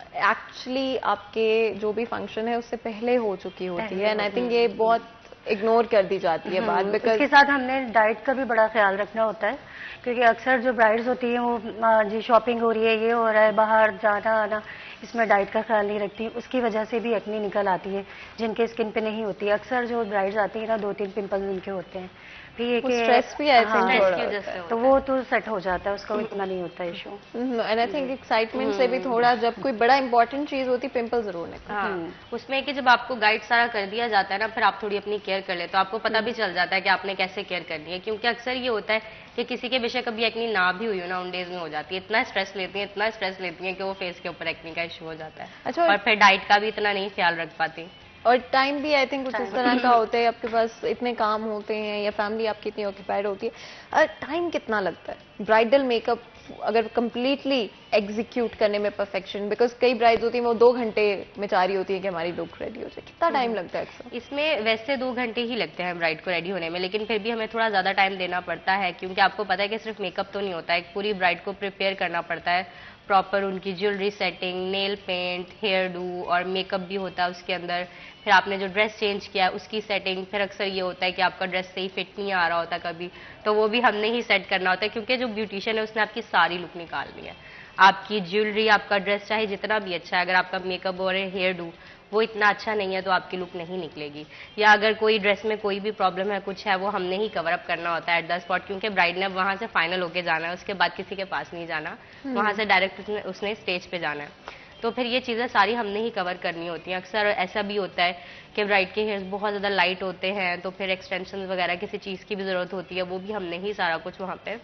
एक्चुअली आपके जो भी फंक्शन है उससे पहले हो चुकी होती है, एंड आई थिंक ये बहुत इग्नोर कर दी जाती है बात। बिकॉज इसके साथ हमने डाइट का भी बड़ा ख्याल रखना होता है, क्योंकि अक्सर जो ब्राइड्स होती हैं वो जी शॉपिंग हो रही है, ये हो रहा है, बाहर जाना आना, इसमें डाइट का ख्याल नहीं रखती, उसकी वजह से भी एक्नी निकल आती है जिनके स्किन पे नहीं होती है। अक्सर जो ब्राइड्स आती है ना 2-3 पिंपल्स उनके होते हैं, फिर ये कि स्ट्रेस भी आई थिंक तो वो तो सेट हो जाता है, उसका इतना नहीं होता issue. And I think excitement से भी थोड़ा जब कोई बड़ा इंपॉर्टेंट चीज होती पिंपल जरूर निकलता है। उसमें कि जब आपको गाइड सारा कर दिया जाता है ना, फिर आप थोड़ी अपनी केयर कर ले तो आपको पता भी चल जाता है कि आपने कैसे केयर करनी है, क्योंकि अक्सर ये होता है कि किसी के बेशक कभी एक्नी ना भी हुई हो ना, उन डेज में हो जाती है, इतना स्ट्रेस लेती है कि वो फेस के ऊपर एक्नी का इशू हो जाता है। अच्छा, और फिर डाइट का भी इतना नहीं ख्याल रख पाती, और टाइम भी आई थिंक कुछ इस तरह का होता है, आपके पास इतने काम होते हैं या फैमिली आपकी इतनी ऑक्यूपाइड होती है। टाइम कितना लगता है ब्राइडल मेकअप अगर कंप्लीटली एग्जीक्यूट करने में परफेक्शन? बिकॉज कई ब्राइड्स होती हैं वो 2 घंटे में चाह रही होती है कि हमारी लुक रेडी हो जाए, कितना टाइम लगता है अक्सर? इसमें वैसे 2 घंटे ही लगते हैं ब्राइड को रेडी होने में, लेकिन फिर भी हमें थोड़ा ज़्यादा टाइम देना पड़ता है, क्योंकि आपको पता है कि सिर्फ मेकअप तो नहीं होता है, एक पूरी ब्राइड को प्रिपेयर करना पड़ता है, प्रॉपर उनकी jewellery setting, nail paint, hairdo और मेकअप भी होता है उसके अंदर, फिर आपने जो ड्रेस चेंज किया है उसकी सेटिंग, फिर अक्सर ये होता है कि आपका ड्रेस सही फिट नहीं आ रहा होता कभी, तो वो भी हमने ही सेट करना होता है, क्योंकि जो ब्यूटिशियन है उसने आपकी सारी लुक निकालनी है। आपकी ज्वेलरी, आपका ड्रेस चाहे जितना भी अच्छा है, अगर आपका मेकअप और हेयर डू वो इतना अच्छा नहीं है तो आपकी लुक नहीं निकलेगी, या अगर कोई ड्रेस में कोई भी प्रॉब्लम है कुछ है वो हमने ही कवर अप करना होता है एट द स्पॉट, क्योंकि ब्राइड ने वहां से फाइनल होके जाना है, उसके बाद किसी के पास नहीं जाना, वहां से डायरेक्ट उसने स्टेज पे जाना है, तो फिर ये चीज़ें सारी हमने ही कवर करनी होती हैं। अक्सर ऐसा भी होता है कि ब्राइड के हेयर्स बहुत ज़्यादा लाइट होते हैं तो फिर एक्सटेंशन वगैरह किसी चीज़ की भी ज़रूरत होती है, वो भी हमने ही सारा कुछ वहाँ पे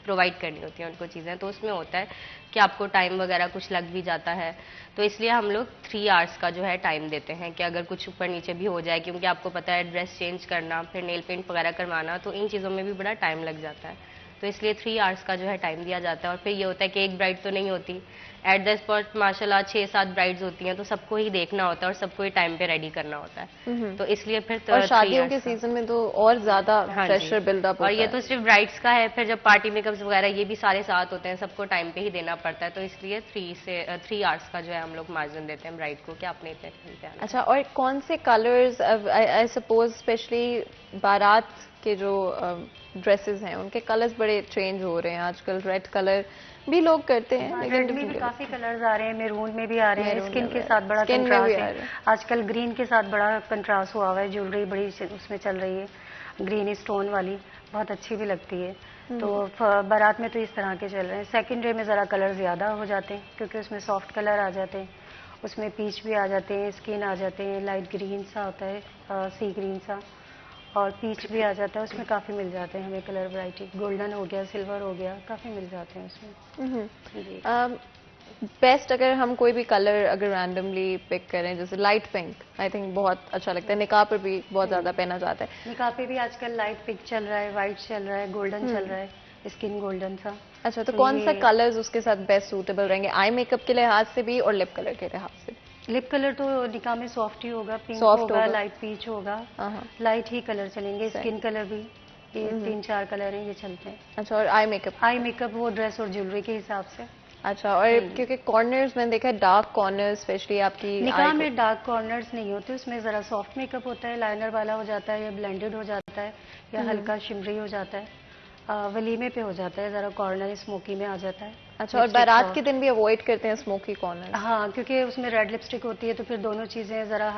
प्रोवाइड करनी होती है उनको चीज़ें, तो उसमें होता है कि आपको टाइम वगैरह कुछ लग भी जाता है, तो इसलिए हम लोग 3 आवर्स का जो है टाइम देते हैं कि अगर कुछ ऊपर नीचे भी हो जाए, क्योंकि आपको पता है ड्रेस चेंज करना, फिर नेल पेंट वगैरह करवाना, तो इन चीज़ों में भी बड़ा टाइम लग जाता है, तो इसलिए 3 आवर्स का जो है टाइम दिया जाता है। और फिर ये होता है कि एक ब्राइड तो नहीं होती, एट द स्पॉट माशाल्लाह 6-7 ब्राइड्स होती हैं, तो सबको ही देखना होता है और सबको ही टाइम पे रेडी करना होता है। तो इसलिए फिर और शादियों के सीजन में तो और ज्यादा प्रेशर बिल्डअप होता और है। ये तो सिर्फ ब्राइड्स का है, फिर जब पार्टी मेकअप्स वगैरह ये भी सारे साथ होते हैं, सबको टाइम पे ही देना पड़ता है। तो इसलिए 3 आवर्स का जो है हम लोग मार्जिन देते हैं ब्राइड को कि आपने इतने टाइम पे आना। अच्छा, और कौन से कलर्स, आई सपोज स्पेशली बारात के जो ड्रेसेस हैं उनके कलर्स बड़े चेंज हो रहे हैं आजकल। रेड कलर भी लोग करते हैं, रेड में भी काफी कलर्स आ रहे हैं, मैरून में भी आ रहे हैं, स्किन के साथ बड़ा कंट्रास्ट है। आजकल ग्रीन के साथ बड़ा कंट्रास्ट हुआ हुआ है, ज्वेलरी बड़ी उसमें चल रही है, ग्रीन स्टोन वाली, बहुत अच्छी भी लगती है। तो बारात में तो इस तरह के चल रहे हैं। सेकंड डे में ज़रा कलर ज़्यादा हो जाते हैं क्योंकि उसमें सॉफ्ट कलर आ जाते हैं, उसमें पीच भी आ जाते हैं, स्किन आ जाते हैं, लाइट ग्रीन सा होता है, सी ग्रीन सा, और पीच भी आ जाता है, उसमें काफ़ी मिल जाते हैं हमें कलर वैरायटी। गोल्डन हो गया, सिल्वर हो गया, काफ़ी मिल जाते हैं उसमें। बेस्ट अगर हम कोई भी कलर अगर रैंडमली पिक करें, जैसे लाइट पिंक, आई थिंक बहुत अच्छा लगता है, निकाह पर भी बहुत ज्यादा पहना जाता है। निकाह पे भी आजकल लाइट पिंक चल रहा है, वाइट चल रहा है, गोल्डन चल रहा है, स्किन गोल्डन सा। अच्छा, तो कौन सा कलर्स उसके साथ बेस्ट सूटेबल रहेंगे आई मेकअप के लिहाज से भी और लिप कलर के लिहाज से? लिप कलर तो निकाह में सॉफ्ट ही होगा, पिंक होगा, लाइट पीच होगा, लाइट ही कलर चलेंगे। स्किन कलर भी ये 3-4 कलर हैं, ये चलते हैं। अच्छा, और आई मेकअप? आई मेकअप वो ड्रेस और ज्वेलरी के हिसाब से। अच्छा, और क्योंकि कॉर्नर्स मैंने देखा है, डार्क कॉर्नर्स स्पेशली आपकी निकाह में डार्क कॉर्नर्स नहीं होते, उसमें जरा सॉफ्ट मेकअप होता है, लाइनर वाला हो जाता है, या ब्लेंडेड हो जाता है, या हल्का शिमरी हो जाता है। वलीमे पे हो जाता है, जरा कॉर्नर स्मोकी में आ जाता है। अच्छा, और बारात के दिन भी अवॉइड करते हैं स्मोकी कॉर्नर? हाँ, क्योंकि उसमें रेड लिपस्टिक होती है, तो फिर दोनों चीजें जरा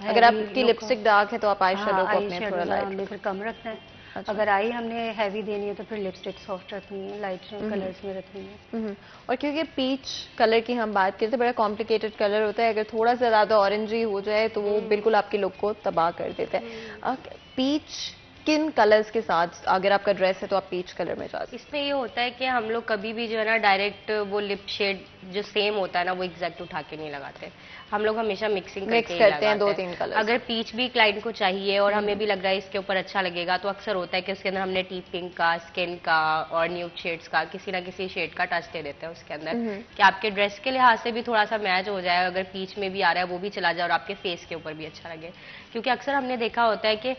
अगर आपकी लिपस्टिक डार्क है तो आप आई शेडो को अपने थोड़ा लाइट फिर कम रखना है। अच्छा। अगर आई हमने हैवी देनी है तो फिर लिपस्टिक सॉफ्ट रखनी है, लाइट कलर्स में रखनी है। और क्योंकि पीच कलर की हम बात करते हैं, बड़ा कॉम्प्लिकेटेड कलर होता है, अगर थोड़ा सा ज्यादा ऑरेंजी हो जाए तो वो बिल्कुल आपकी लुक को तबाह कर देता है। पीच किन कलर्स के साथ, अगर आपका ड्रेस है तो आप पीच कलर में जाते हैं? इसमें ये होता है कि हम लोग कभी भी जो है ना डायरेक्ट वो लिप शेड जो सेम होता है ना वो एग्जैक्ट उठा के नहीं लगाते, हम लोग हमेशा मिक्सिंग करते हैं 2-3 कलर। अगर पीच भी क्लाइंट को चाहिए और हमें भी लग रहा है इसके ऊपर अच्छा लगेगा, तो अक्सर होता है कि उसके अंदर हमने टी पिंक का, स्किन का और न्यूड शेड्स का किसी ना किसी शेड का टच दे देते हैं उसके अंदर, कि आपके ड्रेस के लिहाज से भी थोड़ा सा मैच हो जाए, अगर पीच में भी आ रहा है वो भी चला जाए और आपके फेस के ऊपर भी अच्छा लगे। क्योंकि अक्सर हमने देखा होता है कि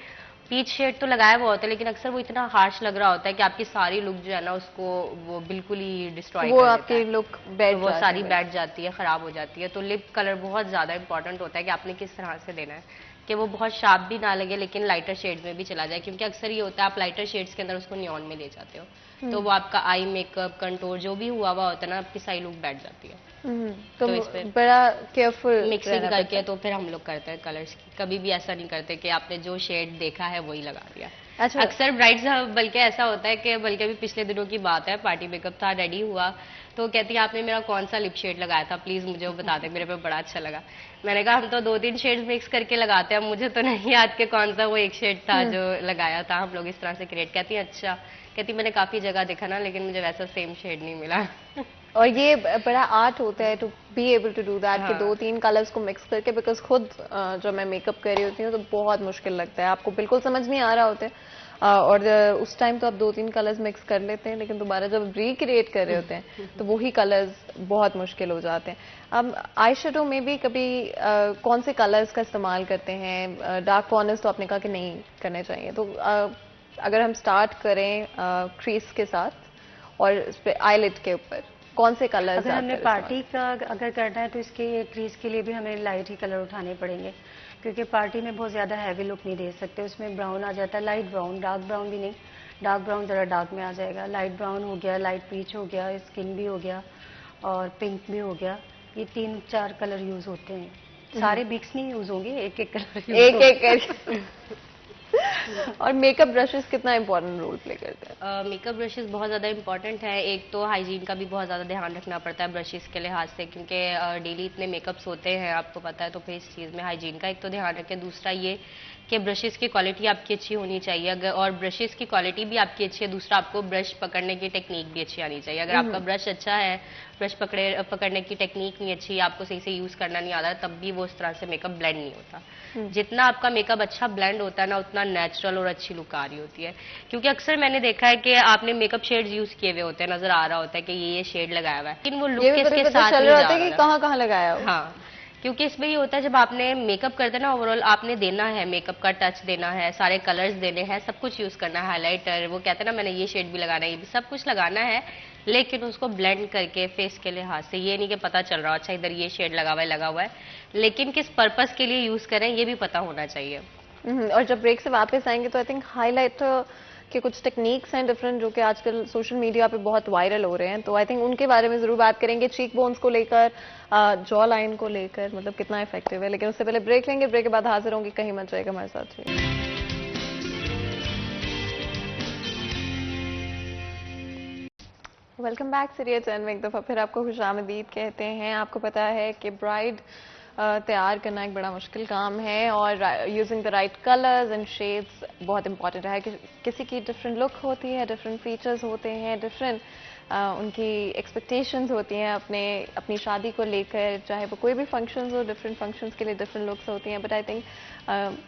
पीच शेड तो लगाया हुआ होता है, लेकिन अक्सर वो इतना हार्श लग रहा होता है कि आपकी सारी लुक जो है ना उसको वो बिल्कुल ही डिस्ट्रॉय कर देता है, आपकी लुक वो सारी बैठ जाती है, खराब हो जाती है। तो लिप कलर बहुत ज्यादा इंपॉर्टेंट होता है कि आपने किस तरह से देना है कि वो बहुत शार्प भी ना लगे लेकिन लाइटर शेड्स में भी चला जाए, क्योंकि अक्सर ये होता है आप लाइटर शेड्स के अंदर उसको नियॉन में ले जाते हो, तो वो आपका आई मेकअप कंटूर जो भी हुआ होता है ना, आपकी सारी लुक बैठ जाती है। तो इस पे बड़ा केयरफुल मिक्सिंग करके तो फिर हम लोग करते हैं कलर्स की, कभी भी ऐसा नहीं करते कि आपने जो शेड देखा है वही लगा दिया। अच्छा, अक्सर ब्राइड्स, बल्कि ऐसा होता है कि बल्कि अभी पिछले दिनों की बात है, पार्टी मेकअप था, रेडी हुआ तो कहती है आपने मेरा कौन सा लिप शेड लगाया था, प्लीज मुझे वो बता दें, मेरे पे बड़ा अच्छा लगा। मैंने कहा हम तो 2-3 शेड्स मिक्स करके लगाते हैं, मुझे तो नहीं याद कि कौन सा वो एक शेड था जो लगाया था, हम लोग इस तरह से क्रिएट। कहती है अच्छा, कहती मैंने काफी जगह देखा ना लेकिन मुझे वैसा सेम शेड नहीं मिला। और ये बड़ा आर्ट होता है to be able to do that कि 2-3 कलर्स को मिक्स करके, बिकॉज खुद जब मैं मेकअप कर रही होती हूँ तो बहुत मुश्किल लगता है, आपको बिल्कुल समझ नहीं आ रहा होता है, और उस टाइम तो आप 2-3 कलर्स मिक्स कर लेते हैं, लेकिन दोबारा जब रिक्रिएट कर रहे होते हैं तो वही कलर्स बहुत मुश्किल हो जाते हैं। अब आई शेडो में भी कभी कौन से कलर्स का इस्तेमाल करते हैं? डार्क कॉर्नर्स तो आपने कहा कि नहीं करने चाहिए, तो अगर हम स्टार्ट करें क्रीज के साथ और इस पे आईलिड के ऊपर कौन से कलर्स? अगर हमने पार्टी का अगर करना है तो इसके क्रीज के लिए भी हमें लाइट ही कलर उठाने पड़ेंगे, क्योंकि पार्टी में बहुत ज़्यादा हैवी लुक नहीं दे सकते, उसमें ब्राउन आ जाता है, लाइट ब्राउन, डार्क ब्राउन भी नहीं, डार्क ब्राउन ज़रा डार्क में आ जाएगा, लाइट ब्राउन हो गया, लाइट पीच हो गया, स्किन भी हो गया और पिंक भी हो गया, ये 3-4 कलर यूज़ होते हैं, सारे मिक्स नहीं यूज़ होंगे, एक-एक कलर एक-एक और मेकअप ब्रशेस कितना इंपॉर्टेंट रोल प्ले करते हैं? मेकअप ब्रशेस बहुत ज़्यादा इंपॉर्टेंट है। एक तो हाइजीन का भी बहुत ज़्यादा ध्यान रखना पड़ता है ब्रशेस के लिहाज से, क्योंकि डेली इतने मेकअप्स होते हैं आपको पता है, तो फिर इस चीज़ में हाइजीन का एक तो ध्यान रखें। दूसरा ये कि ब्रशेस की क्वालिटी आपकी अच्छी होनी चाहिए, अगर और ब्रशेस की क्वालिटी भी आपकी अच्छी है, दूसरा आपको ब्रश पकड़ने की टेक्निक भी अच्छी आनी चाहिए। अगर आपका ब्रश अच्छा है, ब्रश पकड़ने की टेक्निक नहीं अच्छी, आपको सही से यूज करना नहीं आता, तब भी वो उस तरह से मेकअप ब्लेंड नहीं होता। जितना आपका मेकअप अच्छा ब्लेंड होता है ना, उतना नेचुरल और अच्छी लुक आ रही होती है। क्योंकि अक्सर मैंने देखा है कि आपने मेकअप शेड्स यूज किए हुए होते हैं, नजर आ रहा होता है कि ये शेड लगाया हुआ है, लेकिन वो लुक किसके साथ चल नहीं रहा जा होता है कि रहा। कहाँ लगाया हो। हाँ, क्योंकि इसमें ये होता है जब आपने मेकअप करते हैं ना, ओवरऑल आपने देना है, मेकअप का टच देना है, सारे कलर्स देने हैं, सब कुछ यूज करना है, हाइलाइटर, वो कहते हैं ना मैंने ये शेड भी लगाना है, ये भी सब कुछ लगाना है, लेकिन उसको ब्लेंड करके फेस के लिहाज से, ये नहीं कि पता चल रहा अच्छा इधर ये शेड लगा हुआ है, लेकिन किस पर्पस के लिए यूज करें ये भी पता होना चाहिए। और जब ब्रेक से वापस आएंगे तो आई थिंक हाईलाइटर के कुछ टेक्निक्स हैं डिफरेंट, जो कि आजकल सोशल मीडिया पे बहुत वायरल हो रहे हैं, तो आई थिंक उनके बारे में जरूर बात करेंगे। चीक बोन्स को लेकर, जॉ लाइन को लेकर, मतलब कितना इफेक्टिव है। लेकिन उससे पहले ब्रेक लेंगे, ब्रेक के बाद हाजिर होंगे, कहीं मत जाएगा हमारे साथ। वेलकम बैक सीरियल चैनल में एक दफ़ा फिर आपको खुशामदीद कहते हैं। आपको पता है कि ब्राइड तैयार करना एक बड़ा मुश्किल काम है और using the right colours and shades बहुत इंपॉर्टेंट है। कि किसी की डिफरेंट लुक होती है, डिफरेंट फीचर्स होते हैं, डिफरेंट उनकी एक्सपेक्टेशंस होती हैं अपनी शादी को लेकर, चाहे वो कोई भी फंक्शंस हो, डिफरेंट फंक्शंस के लिए डिफरेंट लुक्स होती हैं। बट आई थिंक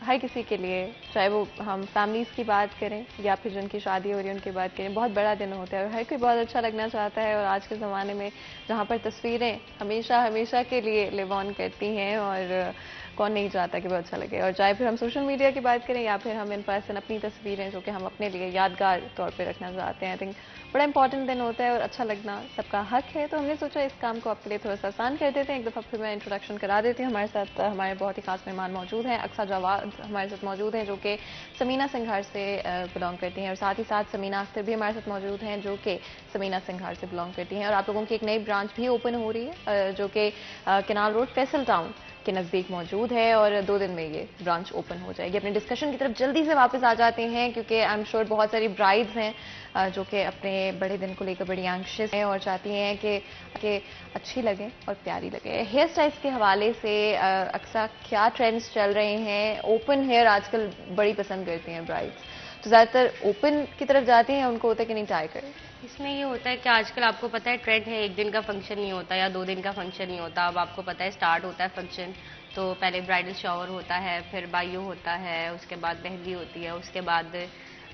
हर किसी के लिए, चाहे वो हम फैमिलीज़ की बात करें या फिर जिनकी शादी हो रही है उनकी बात करें, बहुत बड़ा दिन होता है और हर कोई बहुत अच्छा लगना चाहता है। और आज के ज़माने में जहाँ पर तस्वीरें हमेशा के लिए लिव ऑन करती हैं, और कौन नहीं चाहता कि वो अच्छा लगे। और चाहे फिर हम सोशल मीडिया की बात करें या फिर हम इन पर्सन अपनी तस्वीरें जो कि हम अपने लिए यादगार तौर पे रखना चाहते हैं, आई थिंक बड़ा इंपॉर्टेंट दिन होता है और अच्छा लगना सबका हक है। तो हमने सोचा इस काम को आपके लिए थोड़ा सा आसान कर देते हैं। एक दफ़ा फिर मैं इंट्रोडक्शन करा देती हूँ। हमारे साथ हमारे बहुत ही खास मेहमान मौजूद हैं। अक्सा जवाद हमारे साथ मौजूद हैं जो कि समीना सिंघार से बिलोंग करती हैं, और साथ ही साथ समीना अख्तर भी हमारे साथ मौजूद हैं जो कि समीना सिंघार से बिलोंग करती हैं। और आप लोगों की एक नई ब्रांच भी ओपन हो रही है जो कि केनाल रोड फैसल टाउन के नज़दीक मौजूद है, और 2 दिन में ये ब्रांच ओपन हो जाएगी। अपने डिस्कशन की तरफ जल्दी से वापस आ जाते हैं, क्योंकि आई एम श्योर बहुत सारी ब्राइड्स हैं जो कि अपने बड़े दिन को लेकर बड़ी एंग्शियस हैं और चाहती हैं कि अच्छी लगे और प्यारी लगे। हेयर स्टाइल्स के हवाले से अक्सर क्या ट्रेंड्स चल रहे हैं? ओपन हेयर आजकल बड़ी पसंद करती हैं ब्राइड्स, तो ज़्यादातर ओपन की तरफ जाती हैं, उनको होता है कि नहीं टाई करें। इसमें ये होता है कि आजकल आपको पता है ट्रेंड है, 1 दिन का फंक्शन नहीं होता या 2 दिन का फंक्शन नहीं होता। अब आपको पता है स्टार्ट होता है फंक्शन, तो पहले ब्राइडल शावर होता है, फिर बायो होता है, उसके बाद मेहंदी होती है, उसके बाद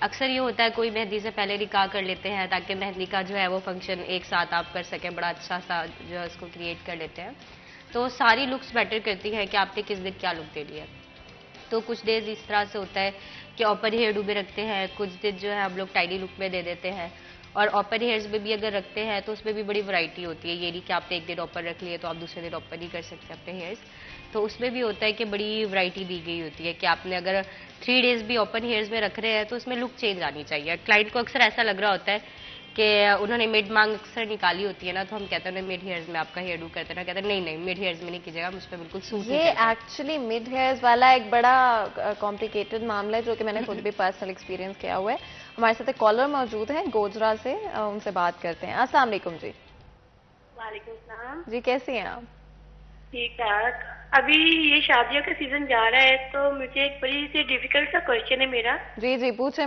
अक्सर ये होता है कोई मेहंदी से पहले निकाह कर लेते हैं ताकि मेहंदी का जो है वो फंक्शन एक साथ आप कर सकें, बड़ा अच्छा सा जो है उसको क्रिएट कर लेते हैं। तो सारी लुक्स बेटर करती है कि आपने किस दिन क्या लुक देनी है। तो कुछ डेज इस तरह से होता है कि ओपन हेयर डूबे रखते हैं, कुछ दिन जो है हम लोग टाइडी लुक में दे देते हैं। और ओपन हेयर्स में भी अगर रखते हैं तो उसमें भी बड़ी वैरायटी होती है, ये नहीं कि आपने एक दिन ओपन रख लिए तो आप दूसरे दिन ओपन ही कर सकते हैं अपने हेयर्स। तो उसमें भी होता है कि बड़ी वैरायटी दी गई होती है कि आपने अगर 3 डेज भी ओपन हेयर्स में रख रहे हैं तो उसमें लुक चेंज आनी चाहिए। क्लाइंट को अक्सर ऐसा लग रहा होता है कि उन्होंने मिड मांग अक्सर निकाली होती है ना, तो हम कहते हैं मिड हेयर्स में आपका हेयर डू करते हैं ना, कहते हैं नहीं मिड हेयर्स में नहीं कीजिएगा, मुझ पर बिल्कुल सूट नहीं करता। ये एक्चुअली मिड हेयर्स वाला एक बड़ा कॉम्प्लिकेटेड मामला है जो कि मैंने खुद भी पर्सनल एक्सपीरियंस किया हुआ है। हमारे साथ एक कॉलर मौजूद है गोजरा से, उनसे बात करते हैं। अस्सलाम वालेकुम जी। वालेकुम सलाम जी, कैसी हैं आप? ठीक ठाक। अभी ये शादियों का सीजन जा रहा है तो मुझे एक बड़ी सी डिफिकल्ट सा क्वेश्चन है मेरा। जी पूछें।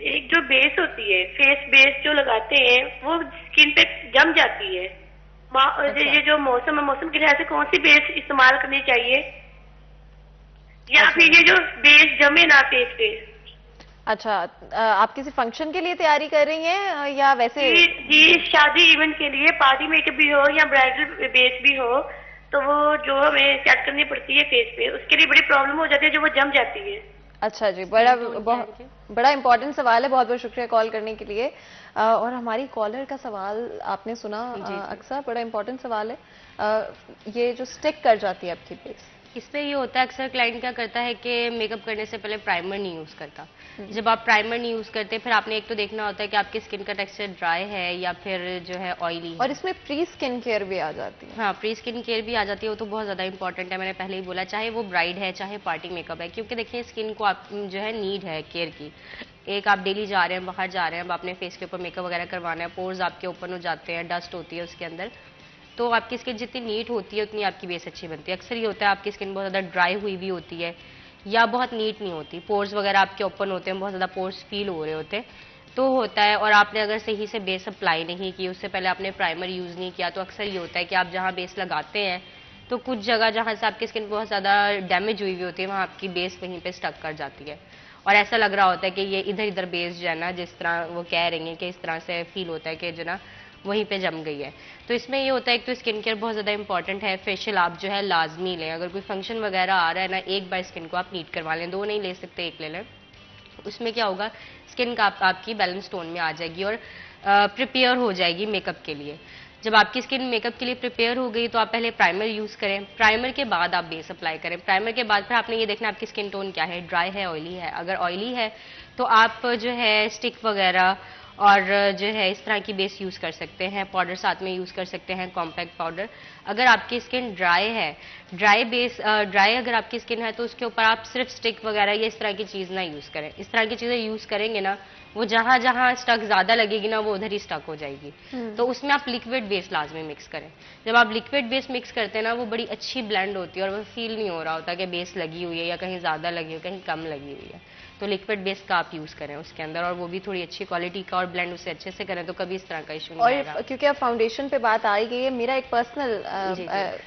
एक जो बेस होती है, फेस बेस जो लगाते हैं वो स्किन पे जम जाती है। अच्छा। ये जो मौसम है, मौसम के लिहाज से कौन सी बेस इस्तेमाल करनी चाहिए, या फिर ये जो बेस जमे ना फेस पे? अच्छा, आप किसी फंक्शन के लिए तैयारी कर रही हैं या वैसे? जी, शादी इवेंट के लिए, पार्टी मेकअप भी हो या ब्राइडल बेस भी हो, तो वो जो हमें सेट करनी पड़ती है फेस पे, उसके लिए बड़ी प्रॉब्लम हो जाती है जो वो जम जाती है। अच्छा जी, बड़ा इंपॉर्टेंट सवाल है, बहुत बहुत शुक्रिया कॉल करने के लिए। और हमारी कॉलर का सवाल आपने सुना अक्सर, बड़ा इंपॉर्टेंट सवाल है। ये जो स्टिक कर जाती है आपकी फेस, इसमें ये होता है अक्सर क्लाइंट क्या करता है कि मेकअप करने से पहले प्राइमर नहीं यूज करता। जब आप प्राइमर नहीं यूज करते, फिर आपने एक तो देखना होता है कि आपकी स्किन का टेक्सचर ड्राई है या फिर जो है ऑयली है। और इसमें प्री स्किन केयर भी आ जाती है। हाँ, प्री स्किन केयर भी आ जाती है, वो तो बहुत ज्यादा इंपॉर्टेंट है। मैंने पहले ही बोला, चाहे वो ब्राइड है चाहे पार्टी मेकअप है, क्योंकि देखिए स्किन को आप जो है नीड है केयर की। एक आप डेली जा रहे हैं, बाहर जा रहे हैं, अब आपने फेस के ऊपर मेकअप वगैरह करवाना है, पोर्स आपके ओपन हो जाते हैं, डस्ट होती है उसके अंदर, तो आपकी स्किन जितनी नीट होती है उतनी आपकी बेस अच्छी बनती है। अक्सर ये होता है आपकी स्किन बहुत ज़्यादा ड्राई हुई भी होती है या बहुत नीट नहीं होती, पोर्स वगैरह आपके ओपन होते हैं, बहुत ज़्यादा पोर्स फील हो रहे होते हैं, तो होता है। और आपने अगर सही से बेस अप्लाई नहीं की, उससे पहले आपने प्राइमर यूज़ नहीं किया, तो अक्सर ये होता है कि आप जहाँ बेस लगाते हैं तो कुछ जगह जहाँ से आपकी स्किन बहुत ज़्यादा डैमेज हुई होती है वहाँ आपकी बेस वहीं पे स्टक कर जाती है और ऐसा लग रहा होता है कि ये इधर इधर बेस जो है ना, जिस तरह वो कह रही हैं कि इस तरह से फील होता है कि जो ना वहीं पे जम गई है। तो इसमें ये होता है कि तो स्किन केयर बहुत ज़्यादा इंपॉर्टेंट है। फेशियल आप जो है लाजमी लें, अगर कोई फंक्शन वगैरह आ रहा है ना, एक बार स्किन को आप नीट करवा लें, 2 नहीं ले सकते, 1 ले लें। उसमें क्या होगा, स्किन का आपकी बैलेंस टोन में आ जाएगी और प्रिपेयर हो जाएगी मेकअप के लिए। जब आपकी स्किन मेकअप के लिए प्रिपेयर हो गई तो आप पहले प्राइमर यूज़ करें, प्राइमर के बाद आप बेस अप्लाई करें। प्राइमर के बाद फिर आपने ये देखना आपकी स्किन टोन क्या है, ड्राई है, ऑयली है। अगर ऑयली है तो आप जो है स्टिक वगैरह और जो है इस तरह की बेस यूज़ कर सकते हैं, पाउडर साथ में यूज़ कर सकते हैं, कॉम्पैक्ट पाउडर। अगर आपकी स्किन ड्राई है, ड्राई अगर आपकी स्किन है तो उसके ऊपर आप सिर्फ स्टिक वगैरह या इस तरह की चीज़ ना यूज़ करें। इस तरह की चीज़ें यूज़ करेंगे ना, वो जहाँ जहाँ स्टक ज़्यादा लगेगी ना वो उधर ही स्टक हो जाएगी। तो उसमें आप लिक्विड बेस लाजमी मिक्स करें। जब आप लिक्विड बेस मिक्स करते हैं ना, वो बड़ी अच्छी ब्लेंड होती है और वो फील नहीं हो रहा होता कि बेस लगी हुई है या कहीं ज़्यादा लगी है, कहीं कम लगी हुई है। तो लिक्विड बेस का आप यूज़ करें उसके अंदर, और वो भी थोड़ी अच्छी क्वालिटी का, और ब्लेंड उससे अच्छे से करें तो कभी इस तरह का इशू नहीं आएगा। और क्योंकि अब फाउंडेशन पे बात आ ही गई है, मेरा एक पर्सनल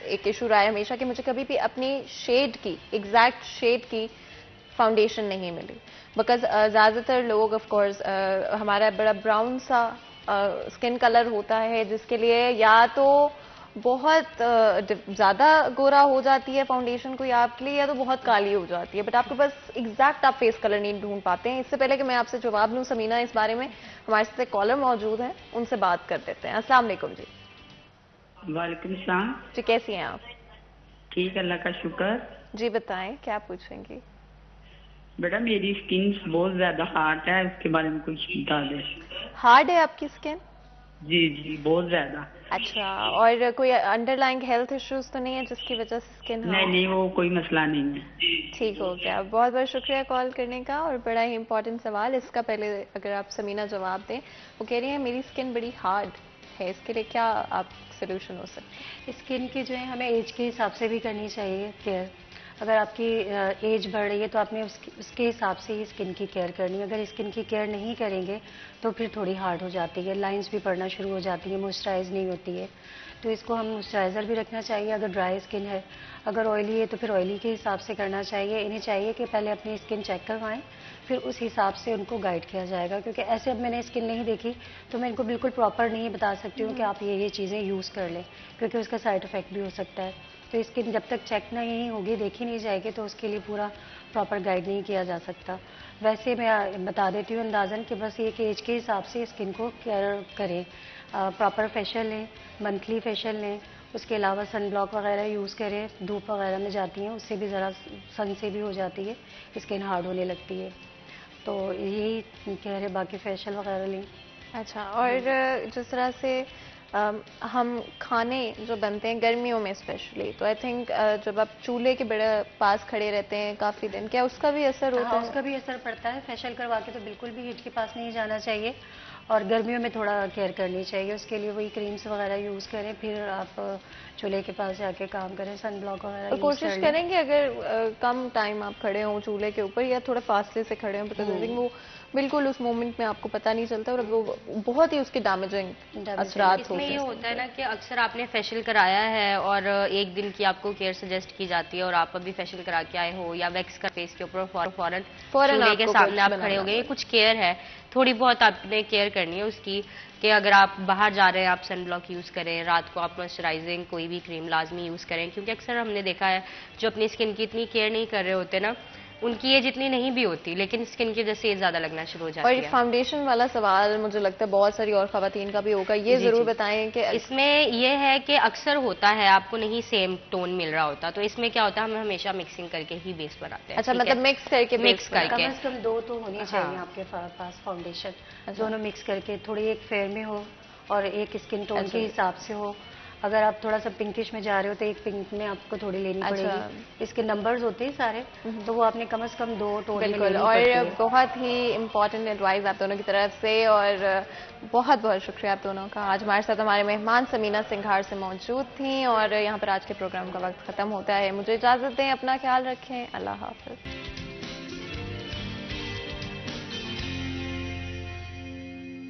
एक इशू रहा है हमेशा कि मुझे कभी भी अपनी शेड की, एग्जैक्ट शेड की फाउंडेशन नहीं मिली। बिकॉज ज़्यादातर लोग ऑफ कोर्स हमारा बड़ा ब्राउन सा स्किन कलर होता है, जिसके लिए या तो बहुत ज़्यादा गोरा हो जाती है फाउंडेशन कोई आपके लिए, या तो बहुत काली हो जाती है। बट आपके पास एग्जैक्ट आप फेस कलर नहीं ढूंढ पाते हैं। इससे पहले कि मैं आपसे जवाब लूँ समीना इस बारे में, हमारे साथ एक कॉलर मौजूद हैं, उनसे बात कर देते हैं। अस्सलाम वालेकुम जी। वालेकुम सलाम जी, कैसी हैं आप? ठीक, अल्लाह का शुक्र। जी बताएं, क्या पूछेंगी? बेटा मेरी स्किन बहुत ज्यादा हार्ड है, उसके बारे में कुछ बता दे। हार्ड है आपकी स्किन? जी जी, बहुत ज्यादा। अच्छा, और कोई अंडरलाइंग हेल्थ इश्यूज तो नहीं है जिसकी वजह से स्किन? नहीं नहीं, वो कोई मसला नहीं है। ठीक हो गया। बहुत बहुत शुक्रिया कॉल करने का, और बड़ा ही इंपॉर्टेंट सवाल। इसका पहले अगर आप समीना जवाब दें, वो कह रही है मेरी स्किन बड़ी हार्ड है, इसके लिए क्या आप सोल्यूशन हो सकते हैं? स्किन की जो है हमें एज के हिसाब से भी करनी चाहिए केयर। अगर आपकी एज बढ़ रही है तो आपने उसके हिसाब से ही स्किन की केयर करनी है। अगर स्किन की केयर नहीं करेंगे तो फिर थोड़ी हार्ड हो जाती है, लाइंस भी पड़ना शुरू हो जाती है, मॉइस्चराइज नहीं होती है। तो इसको हम मॉइस्चराइज़र भी रखना चाहिए अगर ड्राई स्किन है। अगर ऑयली है तो फिर ऑयली के हिसाब से करना चाहिए। इन्हें चाहिए कि पहले अपनी स्किन चेक करवाएं, फिर उस हिसाब से उनको गाइड किया जाएगा। क्योंकि ऐसे अब मैंने स्किन नहीं देखी तो मैं इनको बिल्कुल प्रॉपर नहीं बता सकती हूँ कि आप ये चीज़ें यूज़ कर लें, क्योंकि उसका साइड इफ़ेक्ट भी हो सकता है। तो स्किन जब तक चेक नहीं होगी, देखी नहीं जाएगी, तो उसके लिए पूरा प्रॉपर गाइड नहीं किया जा सकता। वैसे मैं बता देती हूँ अंदाज़न कि बस एक एज के हिसाब से स्किन को केयर करें। प्रॉपर फेशियल लें, मंथली फेशियल लें, उसके अलावा सन ब्लॉक वगैरह यूज़ करें। धूप वगैरह में जाती हैं उससे भी ज़रा सन से भी हो जाती है, स्किन हार्ड होने लगती है। तो यही कह रहे, बाकी फेशियल वगैरह लें। अच्छा, और जिस तरह से हम खाने जो बनते हैं गर्मियों में स्पेशली, तो आई थिंक जब आप चूल्हे के बड़े पास खड़े रहते हैं काफ़ी दिन, क्या उसका भी असर होता है? उसका भी असर पड़ता है। फेशियल करवा के तो बिल्कुल भी हीट के पास नहीं जाना चाहिए, और गर्मियों में थोड़ा केयर करनी चाहिए। उसके लिए वही क्रीम्स वगैरह यूज़ करें, फिर आप चूल्हे के पास जाके काम करें, सन ब्लॉक वगैरह। और कोशिश करेंगे अगर कम टाइम आप खड़े हों चूल्हे के ऊपर, या थोड़ा फासले से खड़े हों, बिकॉज आई थिंक वो बिल्कुल उस मोमेंट में आपको पता नहीं चलता, और वो बहुत ही उसके डैमेजिंग असरात होते हैं। इसमें ये होता है ना कि अक्सर आपने फेशियल कराया है और एक दिन की आपको केयर सजेस्ट की जाती है, और आप अभी फेशियल करा के आए हो या वैक्स का फेस के ऊपर फौरन चूल्हे के सामने आप खड़े हो गए, कुछ केयर है, थोड़ी बहुत आपने केयर करनी है उसकी। कि अगर आप बाहर जा रहे हैं आप सन ब्लॉक यूज़ करें, रात को आप मॉइस्चराइजिंग कोई भी क्रीम लाजमी यूज़ करें। क्योंकि अक्सर हमने देखा है जो अपनी स्किन की इतनी केयर नहीं कर रहे होते ना, उनकी एज इतनी नहीं भी होती, लेकिन स्किन की वजह से एज ज्यादा लगना शुरू हो जाती है। और फाउंडेशन वाला सवाल मुझे लगता है बहुत सारी और खवातीन का भी होगा, ये जरूर बताएं कि इसमें ये है कि अक्सर होता है आपको नहीं सेम टोन मिल रहा होता, तो इसमें क्या होता है हम हमेशा मिक्सिंग करके ही बेस बनाते हैं। अच्छा, मतलब मिक्स करके कम से कम 2 तो होनी चाहिए आपके पास फाउंडेशन, दोनों मिक्स करके, थोड़ी एक फेयर में हो और एक स्किन टोन के हिसाब से हो। अगर आप थोड़ा सा पिंकिश में जा रहे हो तो एक पिंक में आपको थोड़ी लेनी पड़ेगी। इसके नंबर्स होते हैं सारे, तो वो आपने कम से कम 2 टोन में लेनी पड़ती है। और बहुत ही इम्पोर्टेंट एडवाइस आप दोनों की तरफ से, और बहुत बहुत शुक्रिया आप दोनों का। आज हमारे साथ हमारे मेहमान समीना सिंघार से मौजूद थी, और यहाँ पर आज के प्रोग्राम का वक्त खत्म होता है। मुझे इजाजत दें, अपना ख्याल रखें, अल्लाह हाफिज।